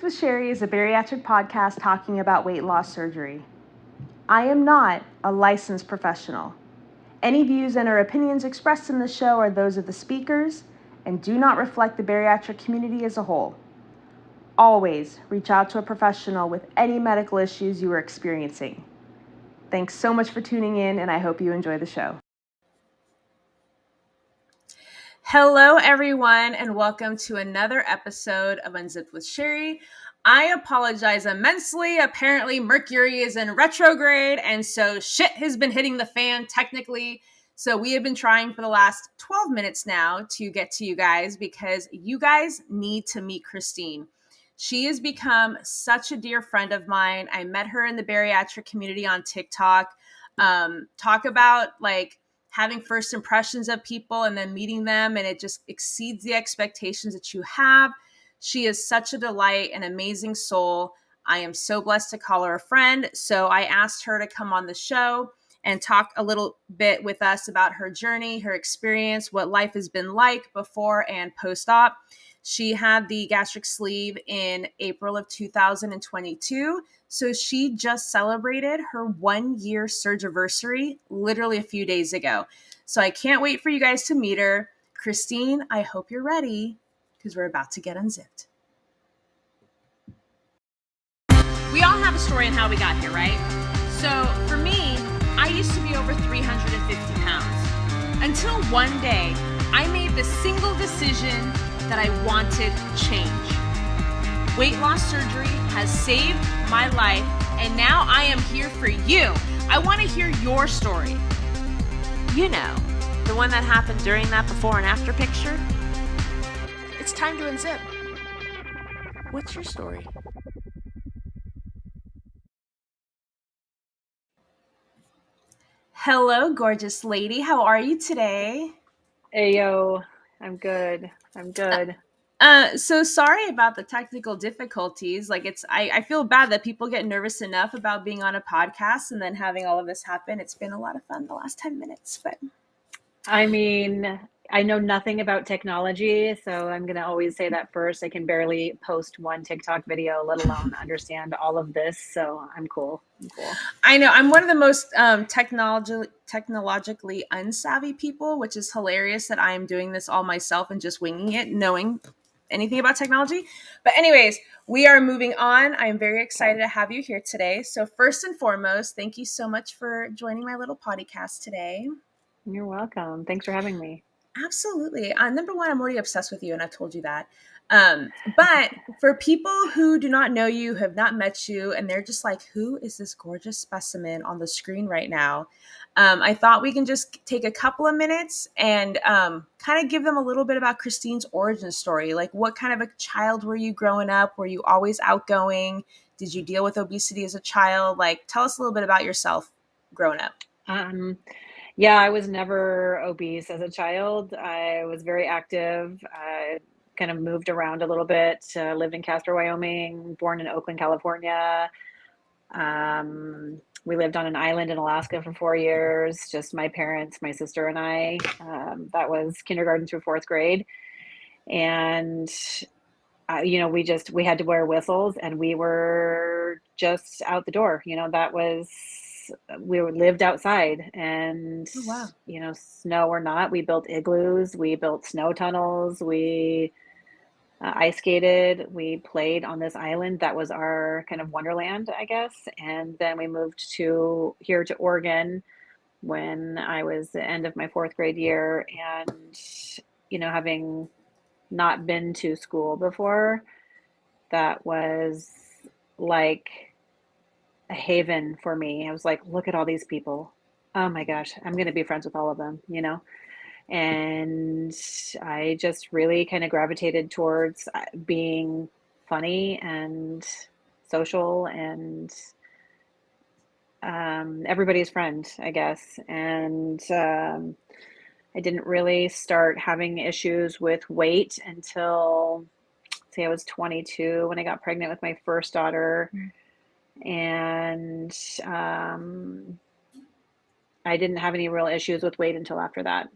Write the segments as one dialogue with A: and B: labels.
A: With Sherry is a bariatric podcast talking about weight loss surgery. I am not a licensed professional. Any views and or opinions expressed in the show are those of the speakers and do not reflect the bariatric community as a whole. Always reach out to a professional with any medical issues you are experiencing. Thanks so much for tuning in, and I hope you enjoy the show. Hello, everyone, and welcome to another episode of Unzipped with Sherry. I apologize immensely. Apparently, Mercury is in retrograde, and so shit has been hitting the fan technically. So we have been trying for the last 12 minutes now to get to you guys because you guys need to meet Christine. She has become such a dear friend of mine. I met her in the bariatric community on TikTok. Talk about having first impressions of people and then meeting them, and it just exceeds the expectations that you have. She is such a delight, an amazing soul. I am so blessed to call her a friend. So I asked her to come on the show and talk a little bit with us about her journey, her experience, what life has been like before and post-op. She had the gastric sleeve in April of 2022. So she just celebrated her 1-year surgiversary literally a few days ago. So I can't wait for you guys to meet her. Christine, I hope you're ready because we're about to get unzipped. We all have a story on how we got here, right? So for me, I used to be over 350 pounds until one day I made the single decision that I wanted change. Weight loss surgery has saved my life, and now I am here for you. I want to hear your story. You know, the one that happened during that before and after picture. It's time to unzip. What's your story? Hello, gorgeous lady. How are you today?
B: Hey, yo, I'm good.
A: So sorry about the technical difficulties. I feel bad that people get nervous enough about being on a podcast and then having all of this happen. It's been a lot of fun the last 10 minutes, but
B: I mean, I know nothing about technology, so I'm gonna always say that first. I can barely post one TikTok video, let alone understand all of this. So I'm cool.
A: I know I'm one of the most technologically unsavvy people, which is hilarious that I am doing this all myself and just winging it, knowing anything about technology. But anyways, we are moving on. I am very excited to have you here today. So first and foremost, thank you so much for joining my little podcast today.
B: You're welcome. Thanks for having me.
A: Absolutely. Number one, I'm already obsessed with you, and I've told you that. But for people who do not know you, have not met you, and they're just like, who is this gorgeous specimen on the screen right now? I thought we can just take a couple of minutes and kind of give them a little bit about Christine's origin story. Like, what kind of a child were you growing up? Were you always outgoing? Did you deal with obesity as a child? Like, tell us a little bit about yourself growing up.
B: Yeah, I was never obese as a child. I was very active. I kind of moved around a little bit. Lived in Casper, Wyoming, born in Oakland, California. We lived on an island in Alaska for 4 years, just my parents, my sister, and I. That was kindergarten through fourth grade. And we had to wear whistles, and we were just out the door. We lived outside, and
A: Oh, wow.
B: snow or not, we built igloos, we built snow tunnels, we ice skated, we played on this island that was our kind of wonderland, I guess. And then we moved to here to Oregon when I was the end of my fourth grade year, and having not been to school before, that was like a haven for me. I was like, look at all these people. Oh my gosh, I'm going to be friends with all of them. And I just really kind of gravitated towards being funny and social and everybody's friend, I guess. And I didn't really start having issues with weight until, say, I was 22 when I got pregnant with my first daughter. And I didn't have any real issues with weight until after that.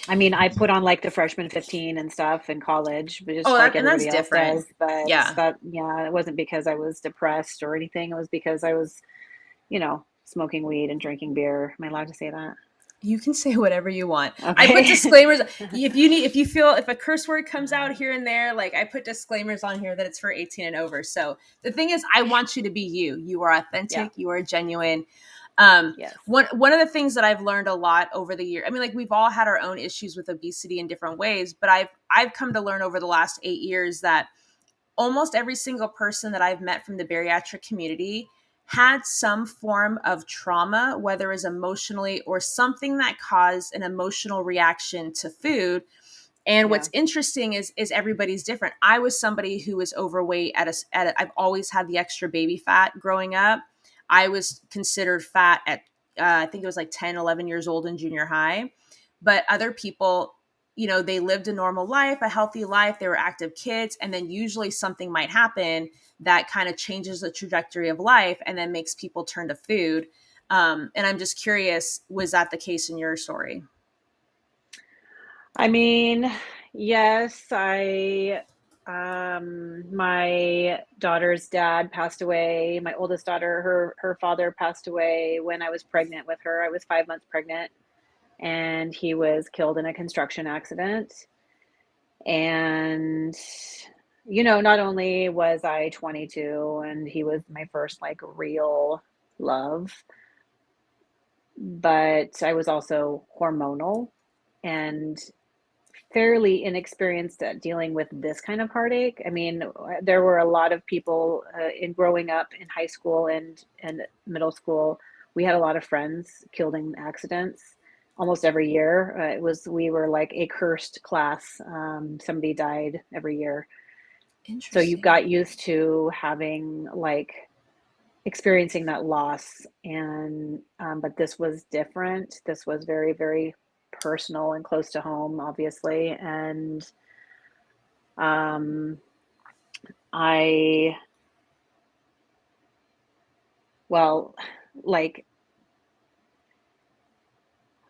B: I mean, I put on like the freshman 15 and stuff in college, but
A: Oh,
B: just like
A: and that's
B: everybody else
A: different.
B: does. But
A: Yeah.
B: that, yeah, it wasn't because I was depressed or anything. It was because I was, smoking weed and drinking beer. Am I allowed to say that?
A: You can say whatever you want. I put
B: Okay.
A: disclaimers. If you feel if a curse word comes out here and there, like I put disclaimers on here that it's for 18 and over. So the thing is, I want you to be you. You are
B: Yeah.
A: authentic. You are genuine. Um,
B: Yes.
A: one of the things that I've learned a lot over the year. I mean, like we've all had our own issues with obesity in different ways, but I've come to learn over the last 8 years that almost every single person that I've met from the bariatric community had some form of trauma, whether it's emotionally or something that caused an emotional reaction to food. And
B: Yeah.
A: what's interesting is everybody's different. I was somebody who was overweight I've always had the extra baby fat growing up. I was considered fat at I think it was like 10, 11 years old in junior high. But other people, they lived a normal life, a healthy life, they were active kids, and then usually something might happen that kind of changes the trajectory of life and then makes people turn to food. And I'm just curious, was that the case in your story?
B: I mean, yes, my daughter's dad passed away. My oldest daughter, her father passed away when I was pregnant with her. I was 5 months pregnant, and he was killed in a construction accident. And, not only was I 22 and he was my first like real love, but I was also hormonal and fairly inexperienced at dealing with this kind of heartache. I mean, there were a lot of people in growing up in high school and middle school. We had a lot of friends killed in accidents almost every year. We were like a cursed class. Somebody died every year. So you
A: Interesting.
B: got used to having like experiencing that loss, and but this was different. This was very, very personal and close to home, obviously. And um I well, like,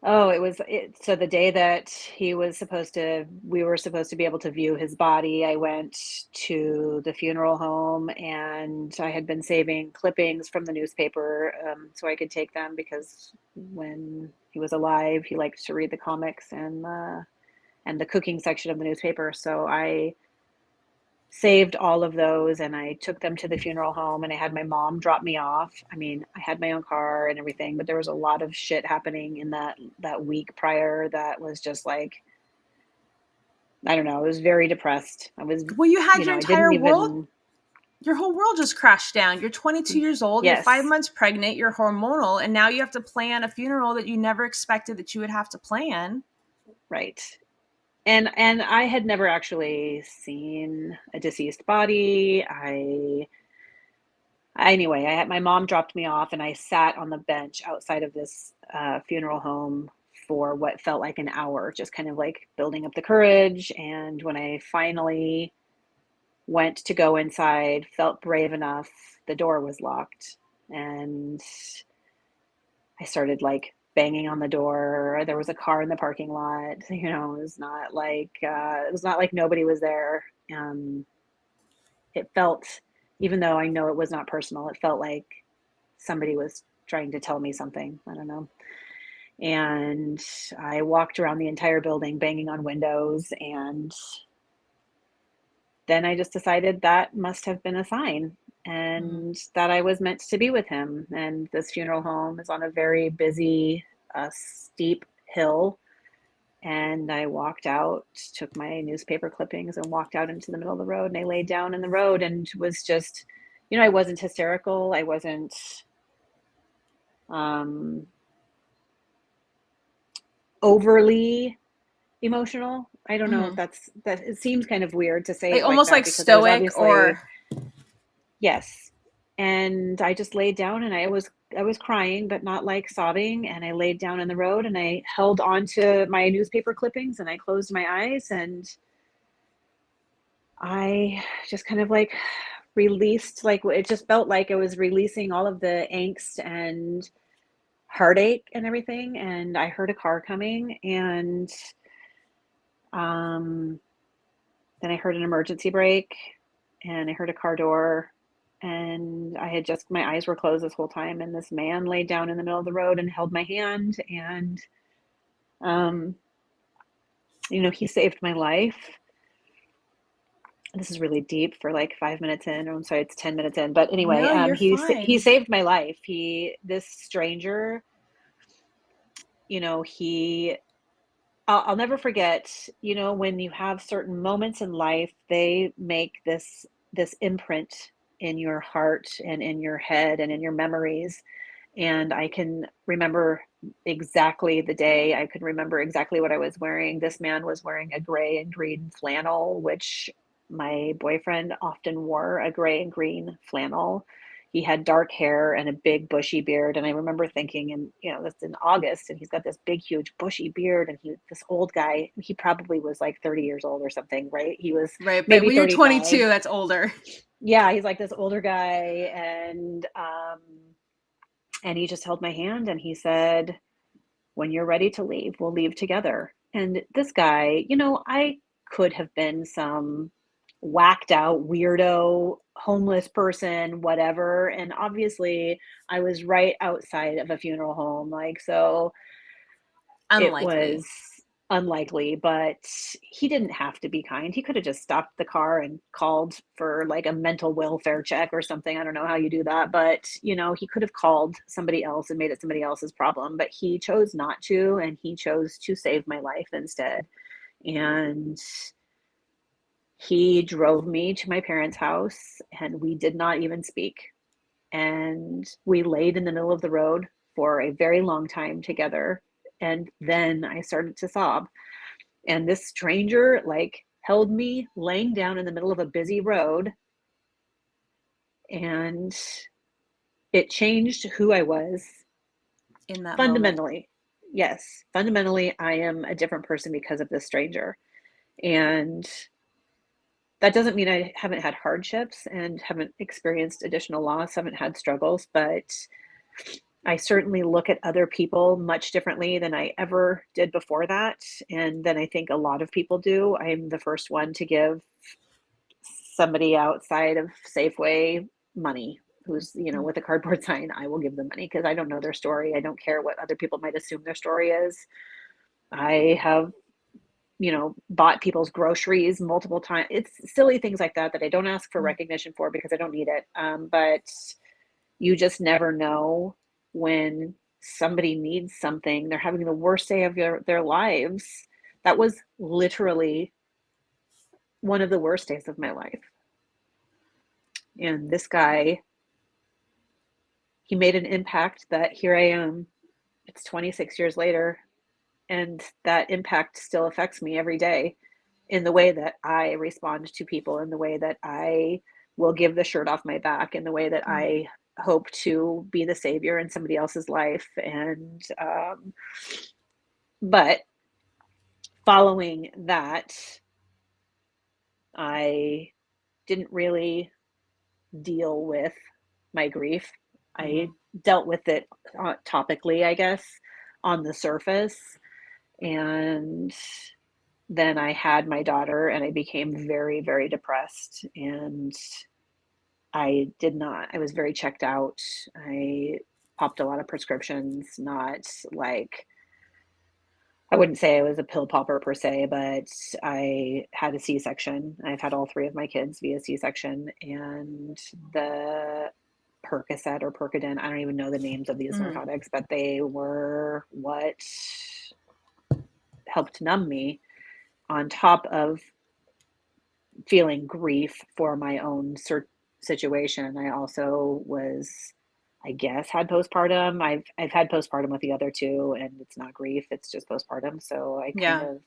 B: oh, so the day that we were supposed to be able to view his body, I went to the funeral home and I had been saving clippings from the newspaper, so I could take them because when he was alive, he liked to read the comics and the cooking section of the newspaper. So I saved all of those and I took them to the funeral home and I had my mom drop me off. I mean, I had my own car and everything, but there was a lot of shit happening in that week prior that was just like, I don't know, I was very depressed. I was,
A: Well, you had your
B: I didn't
A: entire world,
B: even.
A: your whole world just crashed down. You're 22 years old, you're five
B: Yes,
A: months pregnant, you're hormonal, and now you have to plan a funeral that you never expected that you would have to plan.
B: right. And I had never actually seen a deceased body. Anyway, I had my mom dropped me off and I sat on the bench outside of this funeral home for what felt like an hour, just kind of like building up the courage. And when I finally went to go inside, felt brave enough, the door was locked. And I started like banging on the door. There was a car in the parking lot. It was not like nobody was there. It felt, even though I know it was not personal, it felt like somebody was trying to tell me something. I don't know. And I walked around the entire building banging on windows. And then I just decided that must have been a sign
A: Mhm.
B: and that I was meant to be with him. And this funeral home is on a very busy, steep hill. And I walked out, took my newspaper clippings and walked out into the middle of the road. And I laid down in the road and was just, I wasn't hysterical. I wasn't um, overly emotional. I don't know if
A: Mhm.
B: that it seems kind of weird to say
A: Like
B: it like
A: almost
B: that
A: like
B: because I was
A: stoic
B: obviously,
A: or
B: yes. And I just laid down and I was crying but not like sobbing, and I laid down in the road and I held on to my newspaper clippings and I closed my eyes and I just kind of like released, like it just felt like I was releasing all of the angst and heartache and everything. And I heard a car coming and Um, then I heard an emergency brake and I heard a car door. And my eyes were closed this whole time. And this man laid down in the middle of the road and held my hand. And, um, he saved my life. This is really deep for like 5 minutes in. Or I'm sorry, it's 10 minutes in. But anyway,
A: No, you're
B: he
A: fine.
B: saved my life. This stranger, he I'll never forget, when you have certain moments in life, they make this imprint in your heart and in your head and in your memories. And I can remember exactly the day. I can remember exactly what I was wearing. This man was wearing a gray and green flannel, which my boyfriend often wore, a gray and green flannel. He had dark hair and a big bushy beard. And I remember thinking, and that's in August, and he's got this big, huge bushy beard. And this old guy, he probably was like 30 years old or something, right? He was
A: Right. But
B: maybe
A: when you're
B: 35.
A: 22, that's older.
B: Yeah, he's like this older guy. And he just held my hand and he said, when you're ready to leave, we'll leave together. And this guy, I could have been some whacked out weirdo, homeless person, whatever. And obviously, I was right outside of a funeral home. Like, so it
A: Unlikely.
B: was unlikely, but he didn't have to be kind. He could have just stopped the car and called for like a mental welfare check or something. I don't know how you do that, but he could have called somebody else and made it somebody else's problem, but he chose not to, and he chose to save my life instead. And he drove me to my parents' house and we did not even speak. And we laid in the middle of the road for a very long time together. And then I started to sob. And this stranger like held me laying down in the middle of a busy road, and it changed who I was
A: In that moment.
B: fundamentally. Yes, fundamentally, I am a different person because of this stranger. And that doesn't mean I haven't had hardships and haven't experienced additional loss, haven't had struggles, but I certainly look at other people much differently than I ever did before that. And then I think a lot of people do. I'm the first one to give somebody outside of Safeway money who's, with a cardboard sign. I will give them money because I don't know their story. I don't care what other people might assume their story is. I have, bought people's groceries multiple times. It's silly things like that that I don't ask for recognition for because I don't need it. But you just never know when somebody needs something. They're having the worst day of their lives. That was literally one of the worst days of my life. And this guy, he made an impact that here I am. It's 26 years later, and that impact still affects me every day in the way that I respond to people, in the way that I will give the shirt off my back, in the way that I hope to be the savior in somebody else's life. And, but following that, I didn't really deal with my grief. I
A: Mm-hmm.
B: dealt with it topically, I guess, on the surface. And then I had my daughter and I became very, very depressed. And I was very checked out. I popped a lot of prescriptions, not like, I wouldn't say I was a pill popper per se, but I had a C-section. I've had all three of my kids via C-section, and the Percocet or Percodan, I don't even know the names of these
A: Mm-hmm.
B: narcotics, but they were what helped numb me on top of feeling grief for my own situation. I also was, I guess, had postpartum. I've had postpartum with the other two, and it's not grief; it's just postpartum. So I kind
A: Yeah.
B: of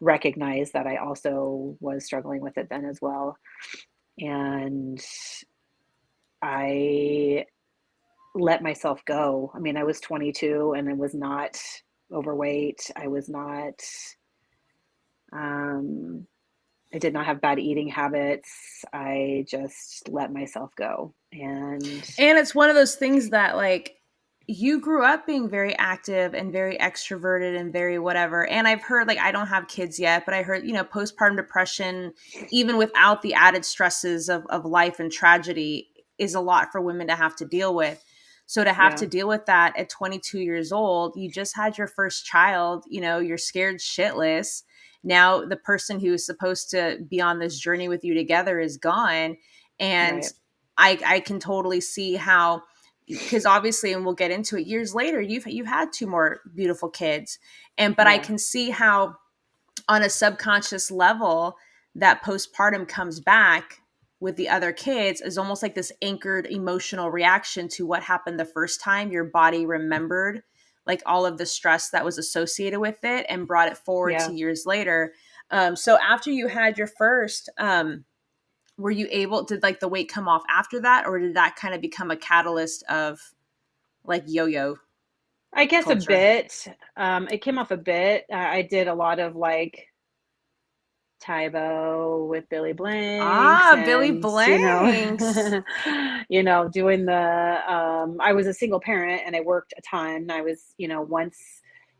B: recognize that I also was struggling with it then as well. And I let myself go. I mean, I was 22 and I was not overweight. I was not, um, I did not have bad eating habits. I just let myself go. And
A: And it's one of those things that, like, you grew up being very active and very extroverted and very whatever. And I've heard, like, I don't have kids yet, but I heard, postpartum depression, even without the added stresses of life and tragedy, is a lot for women to have to deal with. So to have to
B: Yeah,
A: deal with that at 22 years old, you just had your first child, you're scared shitless. Now the person who is supposed to be on this journey with you together is gone. And
B: right.
A: I can totally see how, because obviously, and we'll get into it, years later you've had two more beautiful kids, but I
B: Yeah,
A: can see how on a subconscious level that postpartum comes back with the other kids is almost like this anchored emotional reaction to what happened the first time. Your body remembered like all of the stress that was associated with it and brought it forward to
B: yeah.
A: years later. So after you had your first, were you able, did like the weight come off after that, or did that kind of become a catalyst of like yo-yo
B: I guess a
A: culture?
B: bit. It came off a bit. I did a lot of like Tybo with Billy Blanks
A: Ah, Billy
B: and,
A: Blanks.
B: doing I was a single parent and I worked a ton. I was,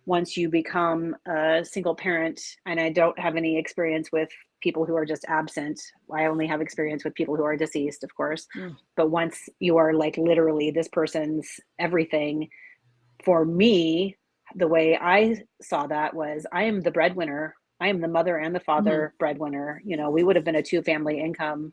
B: once you become a single parent, and I don't have any experience with people who are just absent. I only have experience with people who are deceased, of course.
A: Mm.
B: But once you are like literally this person's everything, for me, the way I saw that was I am the breadwinner. I am the mother and the
A: Mhm.
B: father breadwinner. We would have been a two income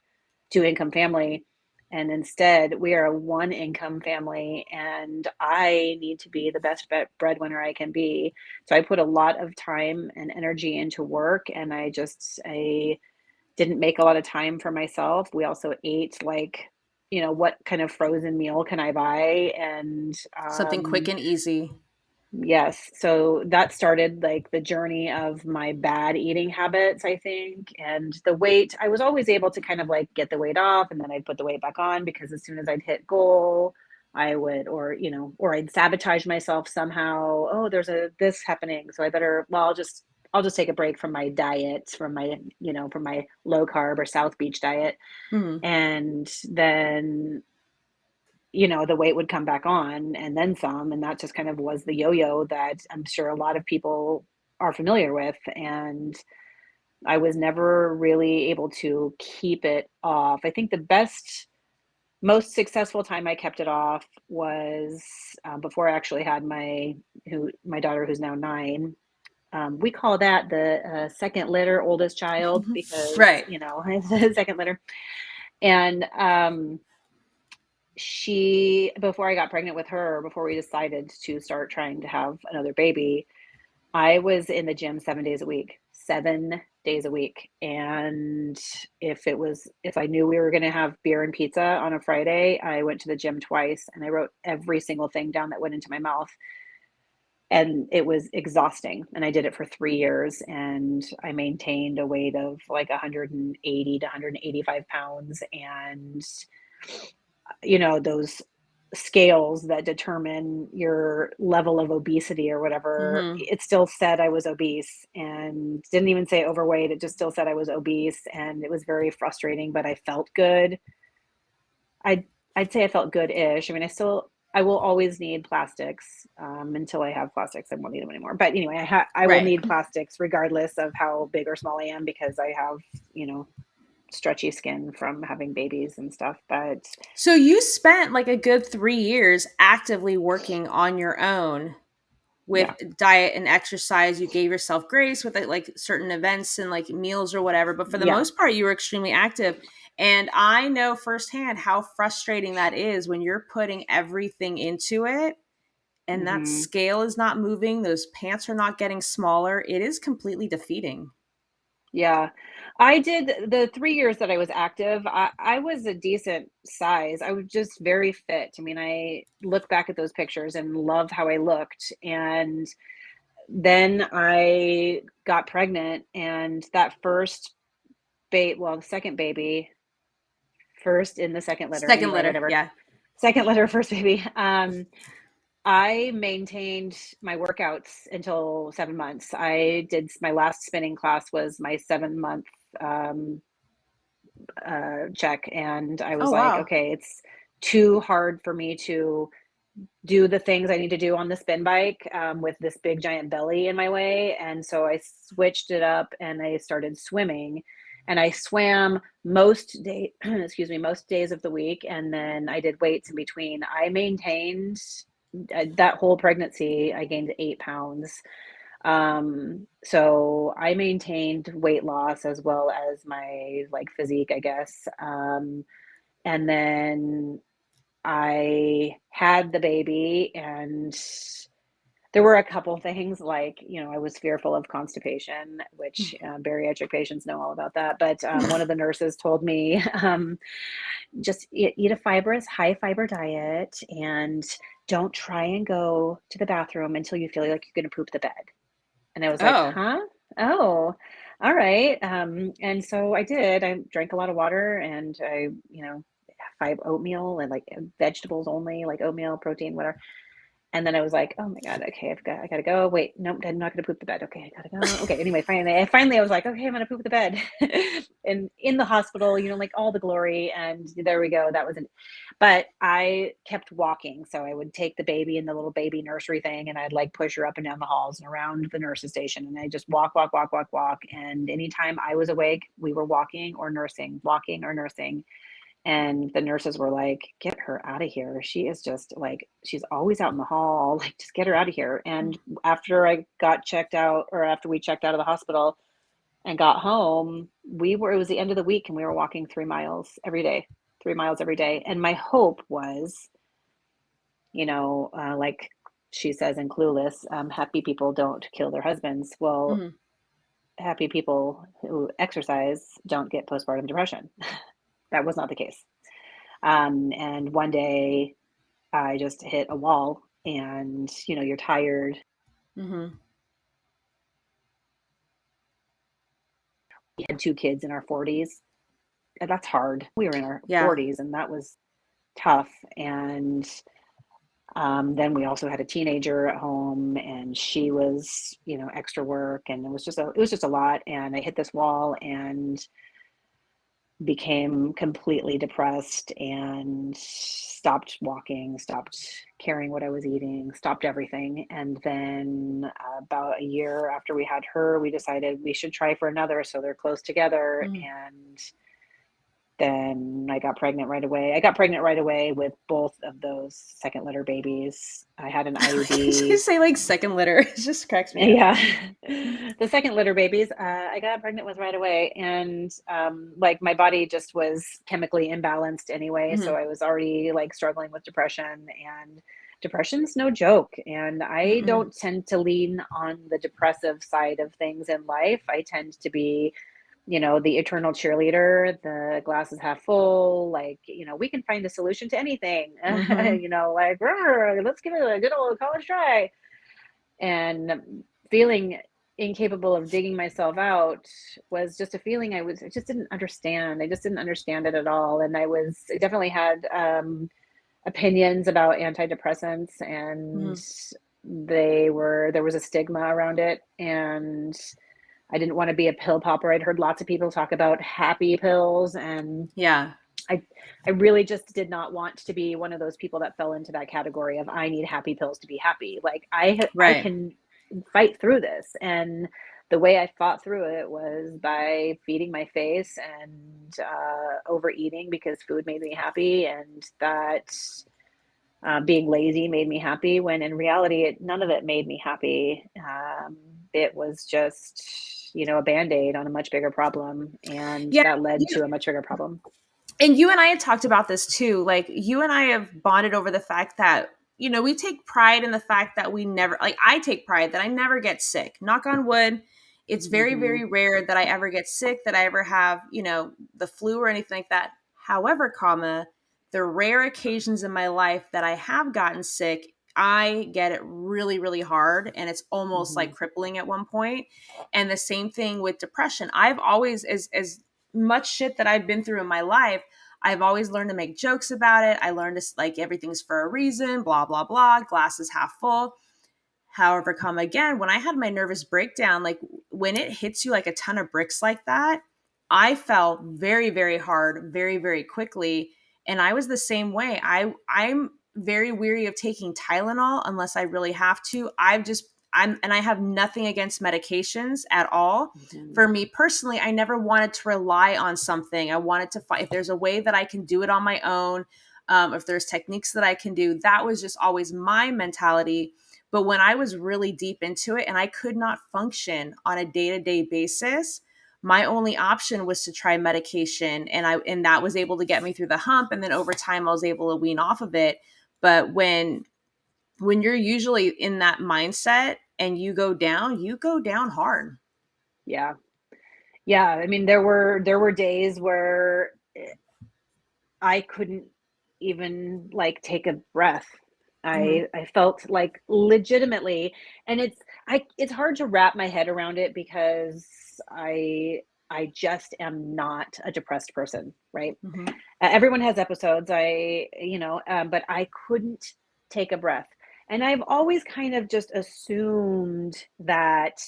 B: family. And instead, we are a one income family, and I need to be the best breadwinner I can be. So I put a lot of time and energy into work, and I didn't make a lot of time for myself. We also ate like, what kind of frozen meal can I buy? And
A: Something quick and easy.
B: yes. So that started like the journey of my bad eating habits, I think. And the weight, I was always able to kind of like get the weight off and then I'd put the weight back on because as soon as I'd hit goal, I would, or I'd sabotage myself somehow. Oh, there's this happening. So I better, well, I'll just take a break from my diet, from my low carb or South Beach diet.
A: Mhm.
B: And then the weight would come back on and then some. And that just kind of was the yo yo that I'm sure a lot of people are familiar with. And I was never really able to keep it off. I think the most successful time I kept it off was before I actually had my daughter, who's now 9. We call that the second litter, oldest child, because
A: Right.
B: it's the second litter. And she before I got pregnant with her, before we decided to start trying to have another baby, I was in the gym 7 days a week. 7 days a week. And if I knew we were going to have beer and pizza on a Friday, I went to the gym twice and I wrote every single thing down that went into my mouth. And it was exhausting. And I did it for 3 years and I maintained a weight of like 180 to 185 pounds. And those scales that determine your level of obesity or whatever,
A: Mhm.
B: it still said I was obese and didn't even say overweight. It just still said I was obese. And it was very frustrating, but I felt good. I'd, I'd say I felt good-ish. I mean, I will always need plastics until I have plastics. I won't need them anymore. But anyway, I will
A: Right.
B: need plastics regardless of how big or small I am because I have, you know, stretchy skin from having babies and stuff. But
A: So you spent like a good 3 years actively working on your own with
B: yeah.
A: diet and exercise. You gave yourself grace with like certain events and like meals or whatever, but for the
B: Yeah.
A: most part you were extremely active. And I know firsthand how frustrating that is when you're putting everything into it and that
B: Hmm.
A: scale is not moving, those pants are not getting smaller. It is completely defeating.
B: Yeah. I did the 3 years that I was active, I was a decent size. I was just very fit. I mean, I look back at those pictures and love how I looked. And then I got pregnant and that the second baby, first in the second litter,
A: Second
B: anyway,
A: litter,
B: whatever.
A: yeah.
B: Second litter, first baby. I maintained my workouts until 7 months. I did my last spinning class was my 7 month um, check, and I was
A: Oh
B: like,
A: wow.
B: okay, it's too hard for me to. do the things I need to do on the spin bike with this big giant belly in my way. And so I switched it up and I started swimming. And I swam excuse me, most days of the week. And then I did weights in between. I maintained that whole pregnancy. I gained 8 pounds. So I maintained weight loss as well as my like physique, I guess. And then I had the baby, and there were a couple things like, I was fearful of constipation, which bariatric patients know all about that. But one of the nurses told me, just eat a fibrous, high fiber diet and don't try and go to the bathroom until you feel like you're going to poop the bed. And I was like,
A: Oh.
B: huh? Oh, all right. And so I did. I drank a lot of water and I, 5 oatmeal and like vegetables only, like oatmeal, protein, whatever. And then I was like, oh my God, okay, I gotta go. Wait, nope, I'm not gonna poop the bed. Okay, I gotta go. Okay, anyway, finally I was like, okay, I'm gonna poop the bed. And in the hospital, like all the glory, and there we go. That was it. But I kept walking. So I would take the baby in the little baby nursery thing and I'd like push her up and down the halls and around the nurse's station. And I just walk, walk, walk, walk, walk. And anytime I was awake, we were walking or nursing, walking or nursing. And the nurses were like, get her out of here. She is just like, she's always out in the hall. Like, just get her out of here. And after I got checked out, or after we checked out of the hospital and got home, it was the end of the week and we were walking 3 miles every day, 3 miles every day. And my hope was, like she says in Clueless, happy people don't kill their husbands. Well,
A: Mhm.
B: happy people who exercise don't get postpartum depression. That was not the case. And one day I just hit a wall and, you're tired.
A: Mhm.
B: We had 2 kids in our 40s. And that's hard. We were in our
A: Yeah.
B: 40s and that was tough. And then we also had a teenager at home and she was, extra work. And it was just a lot. And I hit this wall and became completely depressed and stopped walking, stopped caring what I was eating, stopped everything. And then about a year after we had her, we decided we should try for another. So they're close together.
A: Mhm.
B: And then I got pregnant right away. I got pregnant right away with both of those second litter babies. I had an
A: You
B: IUD.
A: say like second litter. It just cracks me up.
B: Yeah. The second litter babies, I got pregnant with right away. And like my body just was chemically imbalanced anyway. So
A: Mhm.
B: I was already like struggling with depression, and depression's no joke. And I
A: Mm-mm.
B: don't tend to lean on the depressive side of things in life. I tend to be, the eternal cheerleader, the glass is half full, like, we can find a solution to anything,
A: Mhm.
B: like, let's give it a good old college try. And feeling incapable of digging myself out was just a feeling I just didn't understand. I just didn't understand it at all. And I definitely had opinions about antidepressants, and
A: Mhm.
B: there was a stigma around it. And I didn't want to be a pill popper. I'd heard lots of people talk about happy pills, and
A: Yeah.
B: I I really just did not want to be one of those people that fell into that category of I need happy pills to be happy. Like I
A: Right.
B: can fight through this. And the way I fought through it was by feeding my face and overeating because food made me happy, and that being lazy made me happy, when in reality none of it made me happy. It was just, a band-aid on a much bigger problem, and
A: Yeah.
B: that led to a much bigger problem.
A: And you and I had talked about this too. Like you and I have bonded over the fact that, we take pride in the fact that we never, like I take pride that I never get sick. Knock on wood. It's very,
B: Hmm.
A: very rare that I ever get sick, that I ever have, the flu or anything like that. However, the rare occasions in my life that I have gotten sick, I get it really, really hard. And it's almost
B: Hmm.
A: like crippling at one point. And the same thing with depression. I've always, as much shit that I've been through in my life, I've always learned to make jokes about it. I learned to like everything's for a reason, blah, blah, blah, glass is half full. However, again, when I had my nervous breakdown, like when it hits you like a ton of bricks like that, I fell very, very hard, very, very quickly. And I was the same way. I'm very weary of taking Tylenol unless I really have to. And I have nothing against medications at all.
B: Mhm.
A: For me personally, I never wanted to rely on something. I wanted to find if there's a way that I can do it on my own, if there's techniques that I can do. That was just always my mentality. But when I was really deep into it and I could not function on a day-to-day basis, my only option was to try medication, and that was able to get me through the hump, and then over time I was able to wean off of it. But when you're usually in that mindset and you go down hard.
B: Yeah. Yeah, I mean, there were days where I couldn't even like take a breath.
A: Mhm.
B: I felt like legitimately, and it's hard to wrap my head around it because I just am not a depressed person, right?
A: Mhm.
B: Everyone has episodes. But I couldn't take a breath. And I've always kind of just assumed that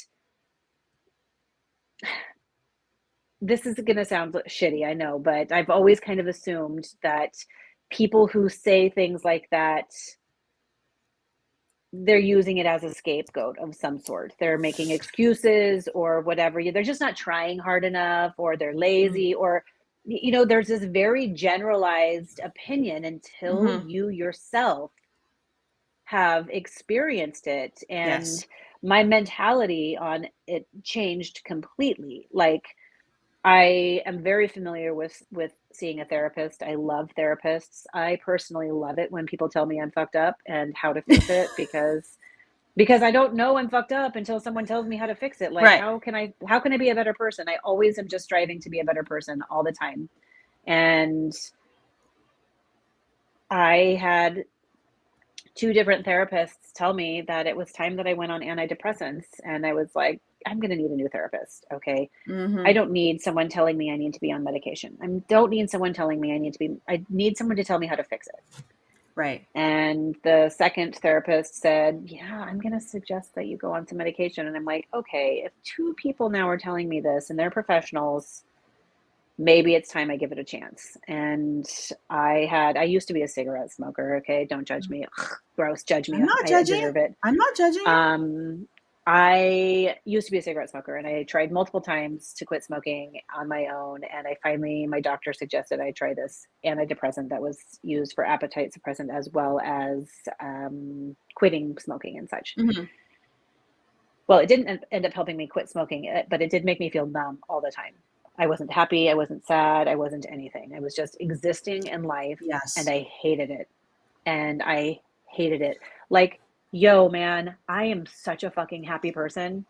B: this is going to sound shitty, I know, but I've always kind of assumed that people who say things like that, they're using it as a scapegoat of some sort. They're making excuses or whatever. They're just not trying hard enough, or they're lazy, or there's this very generalized opinion until
A: Mhm.
B: you yourself have experienced it. And
A: Yes.
B: my mentality on it changed completely. Like, I am very familiar with seeing a therapist. I love therapists. I personally love it when people tell me I'm fucked up and how to fix it, because I don't know I'm fucked up until someone tells me how to fix it. Like,
A: Right.
B: how can I be a better person? I always am just striving to be a better person all the time. And I had two different therapists tell me that it was time that I went on antidepressants, and I was like, I'm going to need a new therapist, okay? I
A: Mhm.
B: don't need someone telling me I need to be on medication. I don't need someone telling me I need someone to tell me how to fix it.
A: Right.
B: And the second therapist said, yeah, I'm going to suggest that you go on some medication. And I'm like, okay, if two people now are telling me this and they're professionals, maybe it's time I give it a chance. And I used to be a cigarette smoker. Okay. Don't judge me. Ugh, gross. Judge me.
A: I'm not
B: I
A: judging.
B: deserve it.
A: I'm not judging you.
B: Um, I used to be a cigarette smoker, and I tried multiple times to quit smoking on my own. And my doctor suggested I try this antidepressant that was used for appetite suppressant as well as quitting smoking and such.
A: Mhm.
B: Well, it didn't end up helping me quit smoking, but it did make me feel numb all the time. I wasn't happy. I wasn't sad. I wasn't anything. I was just existing in life, and
A: Yes.
B: I hated it. And I hated it. Like, yo, man, I am such a fucking happy person.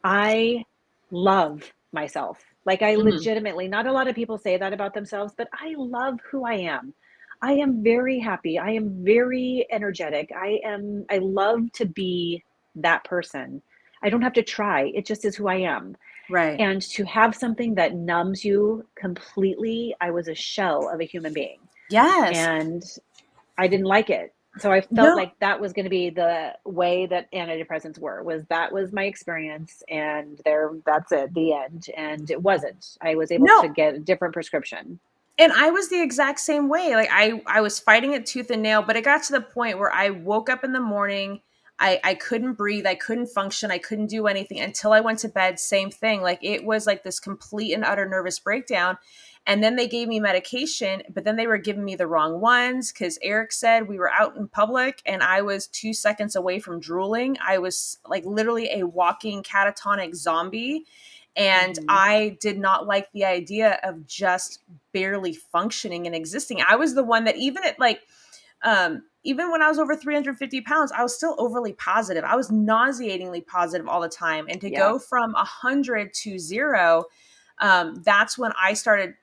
B: I love myself. Like, I
A: Mhm.
B: legitimately, not a lot of people say that about themselves, but I love who I am. I am very happy. I am very energetic. I love to be that person. I don't have to try. It just is who I am.
A: Right.
B: And to have something that numbs you completely, I was a shell of a human being.
A: Yes.
B: And I didn't like it. So I felt
A: No.
B: like that was going to be the way that antidepressants that was my experience, and that's it, the end. And it wasn't. I was able to
A: No.
B: get a different prescription.
A: And I was the exact same way. Like I was fighting it tooth and nail, but it got to the point where I woke up in the morning, I couldn't breathe, I couldn't function, I couldn't do anything until I went to bed. Same thing. Like it was like this complete and utter nervous breakdown. And then they gave me medication, but then they were giving me the wrong ones because Eric said we were out in public and I was 2 seconds away from drooling. I was like literally a walking catatonic zombie. And
B: Hmm.
A: I did not like the idea of just barely functioning and existing. I was the one that even when I was over 350 pounds, I was still overly positive. I was nauseatingly positive all the time. And to
B: Yeah.
A: go from 100 to zero, that's when I started.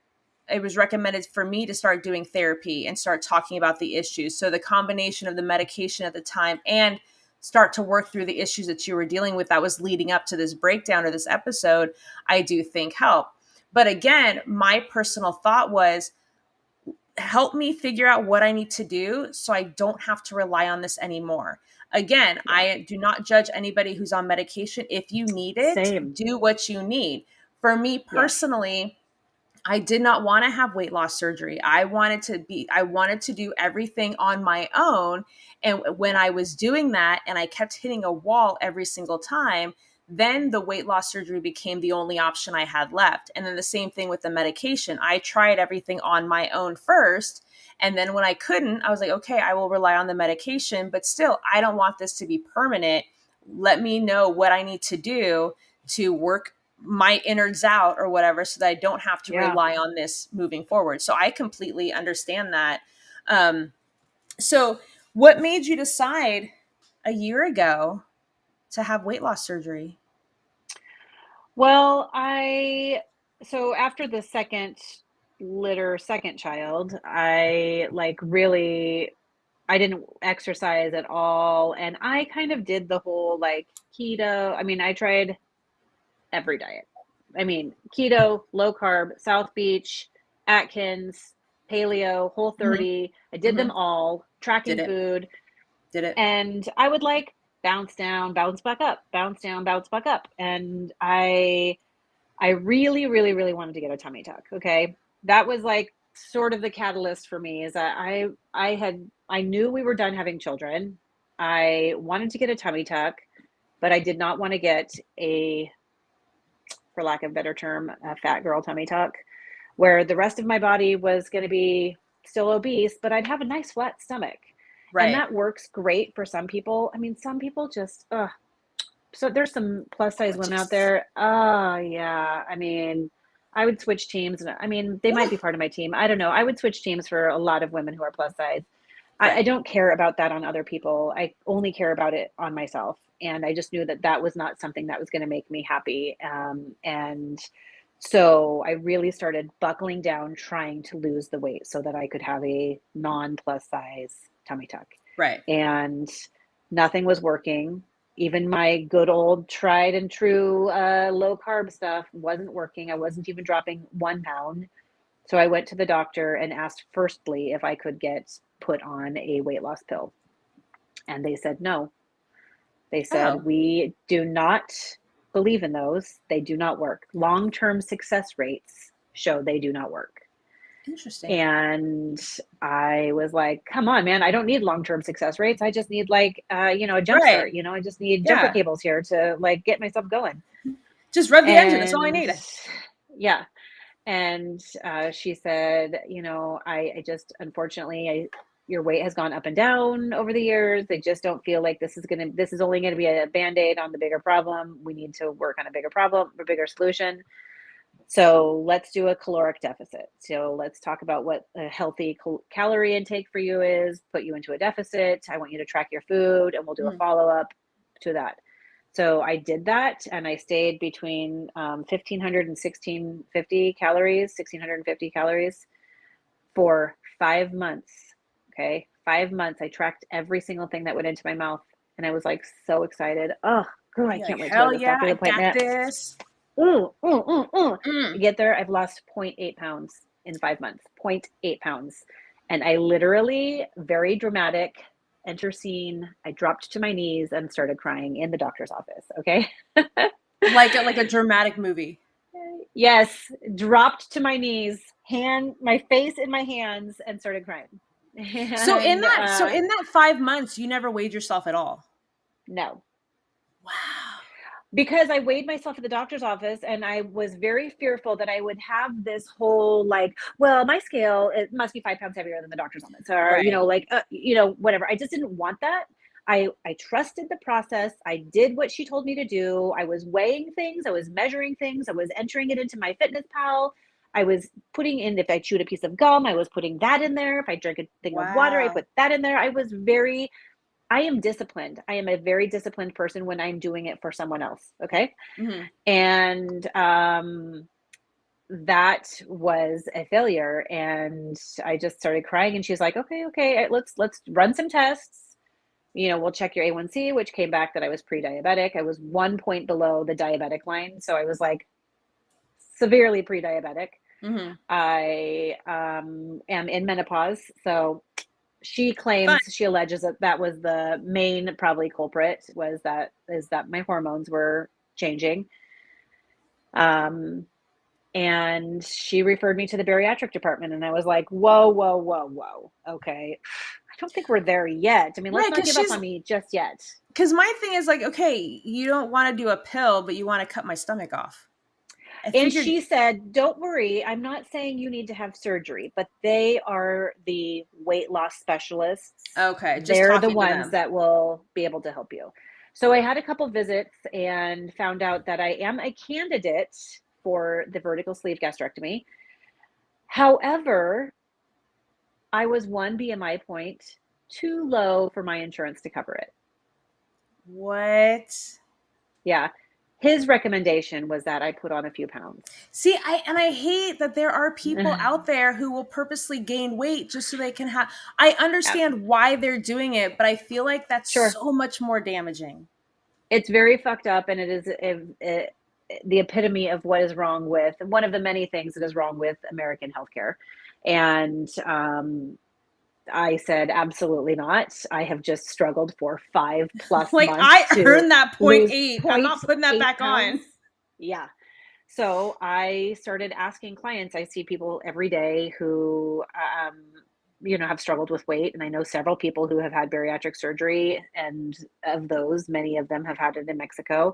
A: It was recommended for me to start doing therapy and start talking about the issues. So the combination of the medication at the time and start to work through the issues that you were dealing with that was leading up to this breakdown or this episode, I do think help. But again, my personal thought was help me figure out what I need to do so I don't have to rely on this anymore. Again,
B: Yeah.
A: I do not judge anybody who's on medication. If you need it,
B: Same.
A: do what you need. For me
B: Yes.
A: personally, I did not want to have weight loss surgery. I wanted to do everything on my own. And when I was doing that and I kept hitting a wall every single time, then the weight loss surgery became the only option I had left. And then the same thing with the medication. I tried everything on my own first. And then when I couldn't, I was like, okay, I will rely on the medication, but still, I don't want this to be permanent. Let me know what I need to do to work my innards out or whatever so that I don't have to
B: Yeah.
A: rely on this moving forward. So I completely understand that. So what made you decide a year ago to have weight loss surgery?
B: Well, so after the second child, I like really, I didn't exercise at all. And I kind of did the whole like keto. I mean, I tried every diet. I mean, keto, low carb, South Beach, Atkins, paleo, Whole
A: Mm-hmm.
B: 30. I did them
A: Mm-hmm.
B: all,
A: Did
B: tracking
A: it?
B: food.
A: Did it?
B: And I would like bounce down, bounce back up, bounce down, bounce back up. And I really, really, really wanted to get a tummy tuck. Okay. That was like sort of the catalyst for me is that I knew we were done having children. I wanted to get a tummy tuck, but I did not want to get for lack of a better term, a fat girl tummy tuck, where the rest of my body was going to be still obese, but I'd have a nice flat stomach. And
A: Right.
B: that works great for some people. I mean, some people just, so there's some plus size women out
A: Gorgeous.
B: there. Oh, yeah. I mean, I would switch teams. And I mean, they might
A: Ooh,
B: be part of my team. I don't know. I would switch teams for a lot of women who are plus size. I
A: right.
B: don't care about that on other people. I only care about it on myself. And I just knew that that was not something that was going to make me happy. And so I really started buckling down, trying to lose the weight so that I could have a non plus size tummy tuck.
A: Right.
B: And nothing was working. Even my good old tried and true low carb stuff wasn't working. I wasn't even dropping 1 pound. So I went to the doctor and asked firstly if I could get put on a weight loss pill. And they said no. They said,
A: Oh,
B: we do not believe in those. They do not work. Long term success rates show they do not work.
A: interesting.
B: And I was like, come on, man, I don't need long term success rates. I just need like, a jump
A: Right.
B: start. I just need jumper
A: Yeah.
B: cables here to like get myself going.
A: Just rev the engine. That's all I
B: And
A: need.
B: yeah. And she said, I just, unfortunately, your weight has gone up and down over the years. They just don't feel like this is only going to be a band-aid on the bigger problem. We need to work on a bigger problem, a bigger solution. So let's do a caloric deficit. So let's talk about what a healthy calorie intake for you is, put you into a deficit. I want you to track your food and we'll do a
A: Mhm.
B: follow-up to that. So I did that and I stayed between 1,500 and 1,650 calories, 1,650 calories for 5 months. Okay. 5 months. I tracked every single thing that went into my mouth. And I was like so excited. Oh, girl, I
A: You're like,
B: can't wait to go to
A: hell
B: this
A: yeah,
B: doctor's
A: I got
B: appointment.
A: this.
B: Ooh, ooh, ooh, ooh. I
A: Mm.
B: get there. I've lost zero point 0.8 pounds in 5 months, zero point 0.8 pounds. And I literally, very dramatic, enter scene. I dropped to my knees and started crying in the doctor's office. Okay.
A: Like a dramatic movie.
B: Yes, dropped to my knees, my face in my hands, and started crying. And
A: So in that 5 months, you never weighed yourself at all.
B: no,
A: Wow.
B: because I weighed myself at the doctor's office and I was very fearful that I would have this whole like, well, my scale, it must be 5 pounds heavier than the doctor's office or,
A: Right.
B: whatever. I just didn't want that. I trusted the process. I did what she told me to do. I was weighing things. I was measuring things. I was entering it into my fitness pal. I was putting in, if I chewed a piece of gum, I was putting that in there. If I drank a thing of water, I
A: Wow.
B: put that in there. I am disciplined. I am a very disciplined person when I'm doing it for someone else. Okay.
A: Hmm.
B: And that was a failure. And I just started crying. And she's like, okay, okay, let's run some tests. We'll check your A1C, which came back that I was pre-diabetic. I was 1 point below the diabetic line. So I was like severely pre-diabetic.
A: Hmm.
B: I am in menopause. So
A: Fun.
B: she alleges that that was the main probably culprit is that my hormones were changing. Um, And she referred me to the bariatric department. And I was like, whoa, whoa, whoa, whoa. Okay. I don't think we're there yet. I mean, let's
A: Right,
B: not give up on me just yet.
A: because my thing is like, okay, you don't want to do a pill, but you want to cut my stomach off. I
B: And
A: figured.
B: she said, don't worry. I'm not saying you need to have surgery, but they are the weight loss specialists.
A: Okay, just
B: They're the
A: talking to
B: ones
A: them.
B: that will be able to help you. So I had a couple visits and found out that I am a candidate for the vertical sleeve gastrectomy. However, I was one BMI point too low for my insurance to cover it.
A: What?
B: Yeah. His recommendation was that I put on a few pounds.
A: See, I hate that there are people out there who will purposely gain weight just so they can have. I understand why they're doing it, but I feel like that's
B: Sure.
A: so much more damaging.
B: It's very fucked up, and it is the epitome of what is wrong with one of the many things that is wrong with American healthcare. And I said, absolutely not. I have just struggled for 5+
A: Like,
B: months
A: I
B: to
A: earned that point
B: lose
A: eight. I'm
B: point
A: not putting that
B: 0.8
A: back on.
B: pounds. Yeah. So I started asking clients. I see people every day who, have struggled with weight. And I know several people who have had bariatric surgery. And of those, many of them have had it in Mexico.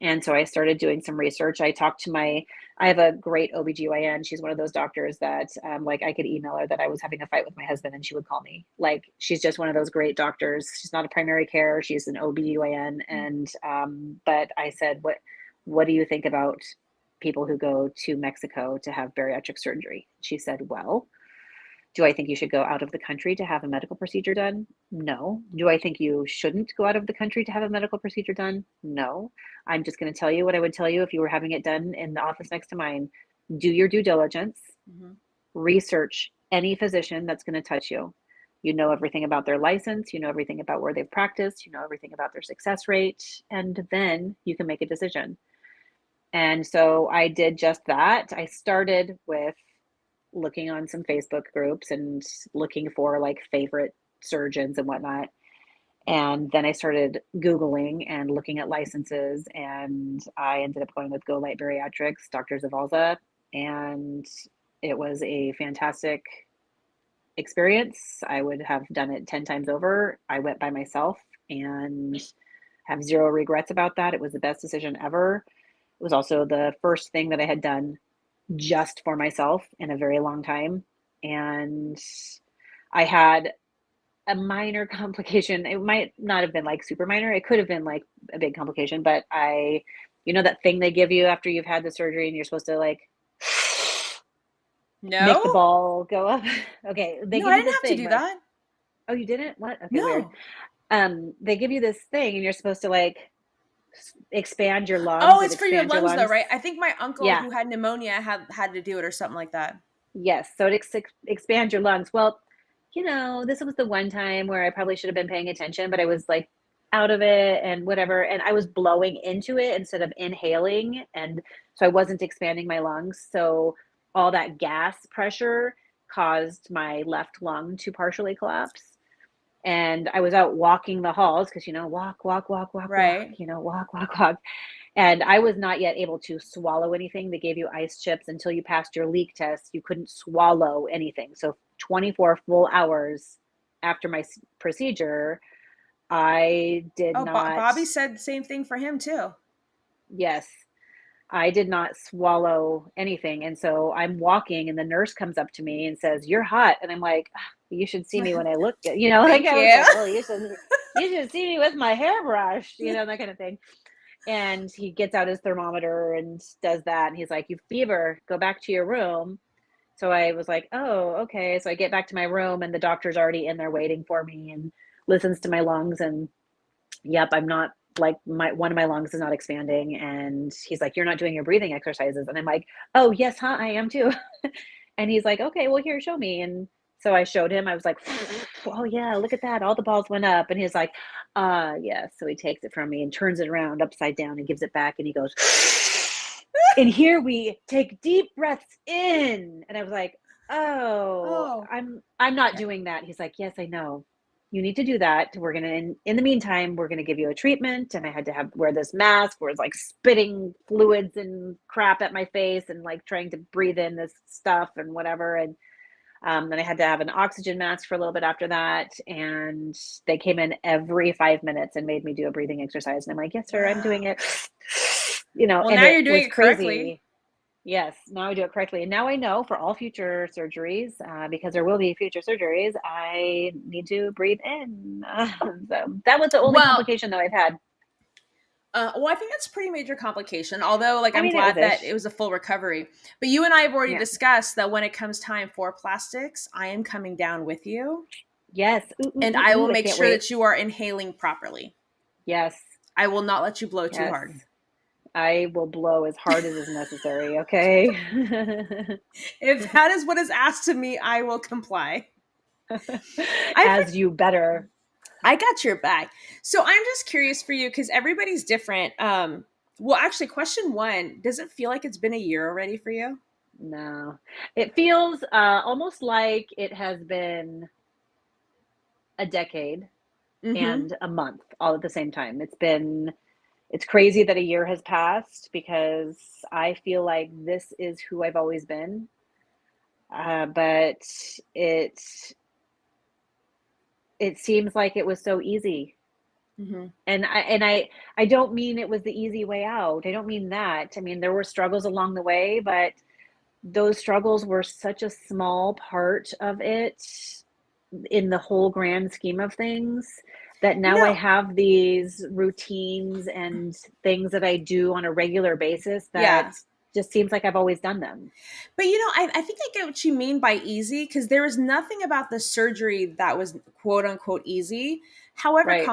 B: And so I started doing some research. I have a great OBGYN. She's one of those doctors that, like, I could email her that I was having a fight with my husband and she would call me. Like, she's just one of those great doctors. She's not a primary care. She's an OBGYN. And, but I said, what do you think about people who go to Mexico to have bariatric surgery? She said, well, do I think you should go out of the country to have a medical procedure done? No. Do I think you shouldn't go out of the country to have a medical procedure done? No. I'm just going to tell you what I would tell you if you were having it done in the office next to mine. Do your due diligence, research any physician that's going to touch you. You know everything about their license, you know everything about where they've practiced, you know everything about their success rate, and then you can make a decision. And so I did just that. I started with looking on some Facebook groups and looking for like favorite surgeons and whatnot. And then I started Googling and looking at licenses, and I ended up going with Go Light Bariatrics, Dr. Zavalza, and it was a fantastic experience. I would have done it 10 times over. I went by myself and have zero regrets about that. It was the best decision ever. It was also the first thing that I had done just for myself in a very long time. And I had a minor complication. It might not have been like super minor. It could have been like a big complication, but that thing they give you after you've had the surgery and you're supposed to like make the
A: No?
B: ball go up. Okay. They
A: No,
B: give
A: I
B: you
A: didn't
B: this
A: have to
B: thing,
A: do
B: right?
A: that.
B: Oh, you didn't? What? Okay, weird.
A: No.
B: They give you this thing and you're supposed to like expand your lungs.
A: Oh,
B: It
A: it's for your
B: expands your
A: lungs though,
B: lungs.
A: right? I think my uncle
B: Yeah.
A: who had pneumonia had to do it or something like that.
B: Yes. So it expands your lungs. Well, this was the one time where I probably should have been paying attention, but I was like out of it and whatever. And I was blowing into it instead of inhaling. And so I wasn't expanding my lungs. So all that gas pressure caused my left lung to partially collapse. And I was out walking the halls because, walk, walk, walk, walk, walk,
A: Right.
B: walk, walk, walk. And I was not yet able to swallow anything. They gave you ice chips until you passed your leak test. You couldn't swallow anything. So 24 full hours after my procedure, I did
A: Oh,
B: not,
A: Bobby said the same thing for him too.
B: yes, I did not swallow anything. And so I'm walking and the nurse comes up to me and says, "You're hot." And I'm like, "Ah, you should see me when I look good." Like
A: Thank
B: I was
A: you.
B: like, "Oh, you should see me with my hairbrush," that kind of thing. And he gets out his thermometer and does that. And he's like, "You fever, go back to your room." So I was like, "Oh, okay." So I get back to my room and the doctor's already in there waiting for me and listens to my lungs. And yep, I'm not like one of my lungs is not expanding. And he's like, "You're not doing your breathing exercises." And I'm like, "Oh, yes, huh? I am too." And he's like, "Okay, well, here, show me." And so I showed him. I was like, "Oh, yeah, look at that. All the balls went up." And he's like, yeah. So he takes it from me and turns it around upside down and gives it back. And he goes, "And here we take deep breaths in." And I was like, "Oh,
A: Oh.
B: I'm not doing that." He's like, "Yes, I know." you need to do that. We're going to, in the meantime, we're going to give you a treatment. And I had to wear this mask where it's like spitting fluids and crap at my face and like trying to breathe in this stuff and whatever. And then I had to have an oxygen mask for a little bit after that. And they came in every 5 minutes and made me do a breathing exercise. And I'm like, yes, sir, I'm doing
A: Wow.
B: it. You know,
A: Well,
B: and
A: now
B: it
A: you're doing
B: was
A: it correctly.
B: crazy. Yes, now I do it correctly. And now I know for all future surgeries, because there will be future surgeries, I need to breathe in. So that was the only
A: Well,
B: complication that I've had.
A: well, I think that's a pretty major complication. Although, like,
B: I
A: I'm
B: mean, it was
A: glad that it
B: ish.
A: was a full recovery. But you and I have already
B: Yeah.
A: discussed that when it comes time for plastics, I am coming down with you,
B: Yes. Ooh, ooh,
A: and
B: ooh,
A: I will
B: ooh. I
A: make
B: can't
A: sure
B: wait.
A: that you are inhaling properly.
B: Yes.
A: I will not let you blow too
B: Yes.
A: hard.
B: I will blow as hard as is necessary. Okay.
A: If that is what is asked of me, I will comply. I
B: As you better.
A: I got your back. So I'm just curious for you because everybody's different. Well, actually, question one: does it feel like it's been a year already for you?
B: No. It feels almost like it has been a decade
A: Mm-hmm.
B: and a month all at the same time. It's crazy that a year has passed because I feel like this is who I've always been. But it it seems like it was so easy.
A: Mm-hmm.
B: And I don't mean it was the easy way out. I don't mean that. I mean there were struggles along the way, but those struggles were such a small part of it in the whole grand scheme of things that now I
A: No.
B: have these routines and things that I do on a regular basis that
A: Yeah.
B: just seems like I've always done them.
A: But I think I get what you mean by easy because there was nothing about the surgery that was quote unquote easy. However,
B: Right.